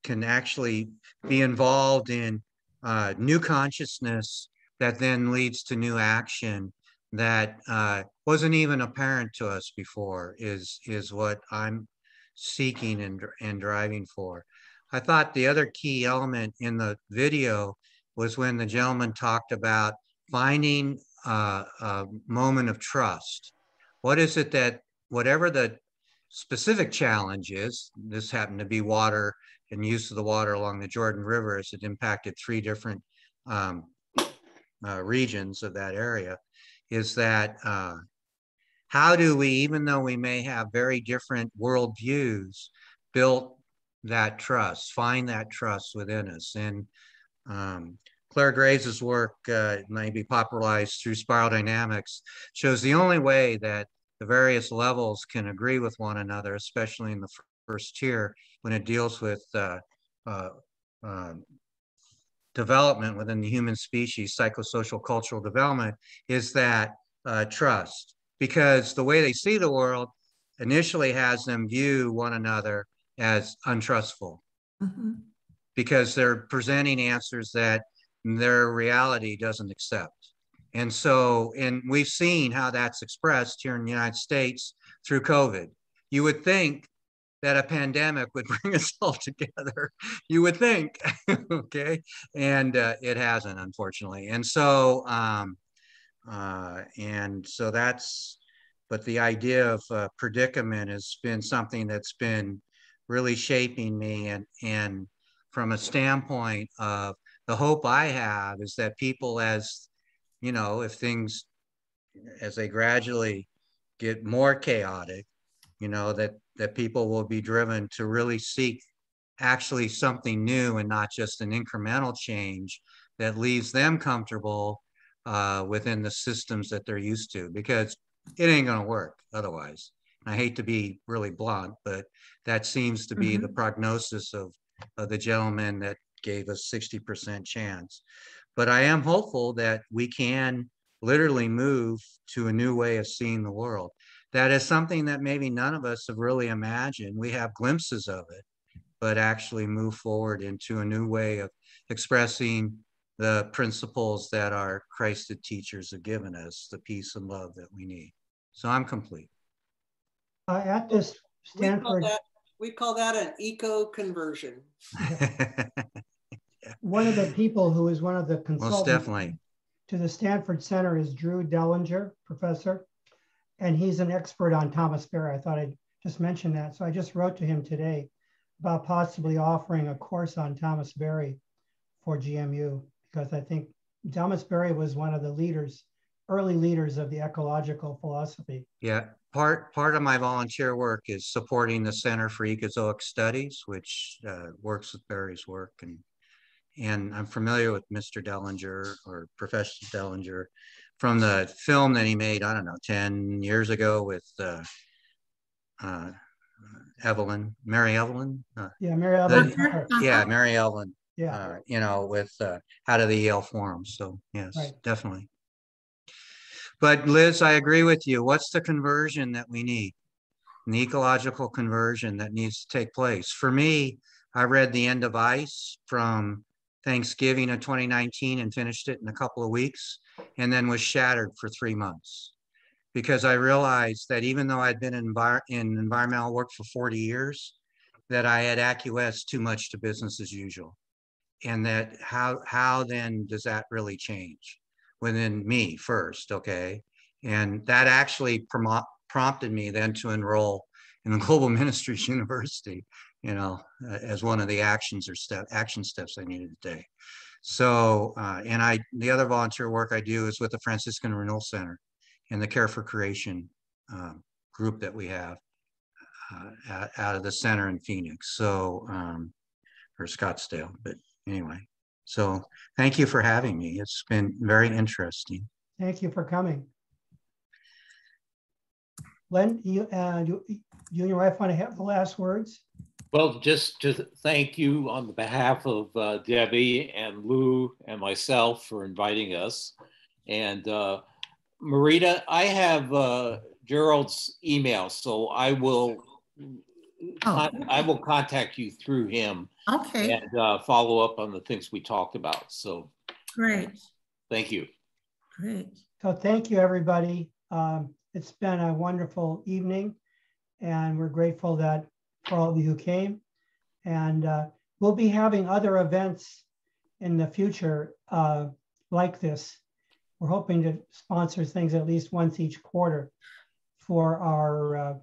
can actually be involved in new consciousness that then leads to new action that wasn't even apparent to us before is what I'm seeking and driving for. I thought the other key element in the video was when the gentleman talked about finding a moment of trust. What is it that, whatever the specific challenge is, this happened to be water and use of the water along the Jordan River as it impacted 3 different regions of that area, is that how do we, even though we may have very different worldviews, build that trust, find that trust within us? And Claire Graves' work, maybe popularized through spiral dynamics, shows the only way that the various levels can agree with one another, especially in the first tier, when it deals with development within the human species, psychosocial cultural development, is that trust. Because the way they see the world initially has them view one another as untrustful. Mm-hmm. Because they're presenting answers that their reality doesn't accept. And so, and we've seen how that's expressed here in the United States through COVID. You would think that a pandemic would bring us all together. You would think, okay? And it hasn't, unfortunately. And so that's, but the idea of predicament has been something that's been really shaping me. And from a standpoint of the hope I have is that people, as you know, if things, as they gradually get more chaotic, you know, that people will be driven to really seek actually something new and not just an incremental change that leaves them comfortable within the systems that they're used to, because it ain't going to work otherwise. I hate to be really blunt, but that seems to be the prognosis of the gentleman that gave us 60% chance. But I am hopeful that we can literally move to a new way of seeing the world. That is something that maybe none of us have really imagined. We have glimpses of it, but actually move forward into a new way of expressing the principles that our Christed teachers have given us, the peace and love that we need. So I'm complete. At this Stanford, we call that an eco-conversion. One of the people who is one of the consultants Most definitely to the Stanford Center is Drew Dellinger, professor, and he's an expert on Thomas Berry. I thought I'd just mention that. So I just wrote to him today about possibly offering a course on Thomas Berry for GMU, because I think Thomas Berry was one of the leaders, early leaders of the ecological philosophy. Yeah, part of my volunteer work is supporting the Center for Ecozoic Studies, which works with Berry's work, and I'm familiar with Mr. Dellinger, or Professor Dellinger, from the film that he made, I don't know, 10 years ago with Mary Evelyn. Yeah, Mary Evelyn. Yeah, Mary Evelyn. Yeah. You know, with out of the Yale Forum. So yes, right. Definitely. But Liz, I agree with you. What's the conversion that we need? An ecological conversion that needs to take place. For me, I read The End of Ice from Thanksgiving of 2019 and finished it in a couple of weeks, and then was shattered for 3 months, because I realized that even though I'd been in environmental work for 40 years, that I had acquiesced too much to business as usual. And that how then does that really change within me first, okay? And that actually prompted me then to enroll in the Global Ministries University, you know, as one of the action steps I needed to take. So, and the other volunteer work I do is with the Franciscan Renewal Center and the Care for Creation group that we have out of the center in Phoenix, so, or Scottsdale, but anyway. So thank you for having me. It's been very interesting. Thank you for coming. Len, you and your wife want to have the last words? Well, just to thank you on behalf of Debbie and Lou and myself for inviting us. And Marita, I have Gerald's email, so I will contact you through him. Okay. And follow up on the things we talked about. So great. Thank you. Great. So thank you, everybody. It's been a wonderful evening, and we're grateful that for all of you who came. And we'll be having other events in the future like this. We're hoping to sponsor things at least once each quarter for our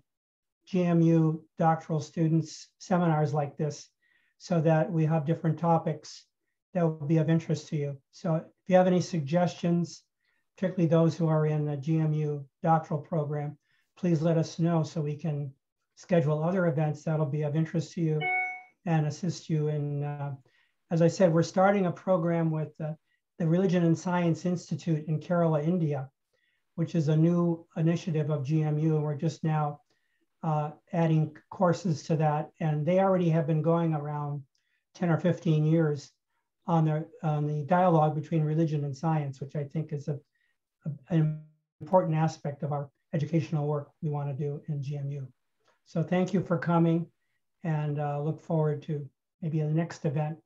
GMU doctoral students seminars like this, so that we have different topics that will be of interest to you. So if you have any suggestions, particularly those who are in the GMU doctoral program, please let us know so we can schedule other events that'll be of interest to you and assist you in, as I said, we're starting a program with the Religion and Science Institute in Kerala, India, which is a new initiative of GMU, and we're just now adding courses to that, and they already have been going around 10 or 15 years on the dialogue between religion and science, which I think is an important aspect of our educational work we want to do in GMU. So thank you for coming, and look forward to maybe the next event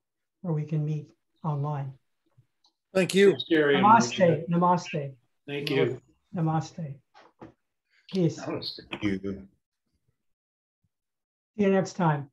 where we can meet online. Thank you. Namaste. Namaste. Thank you. Namaste. Peace. Thank you. See you next time.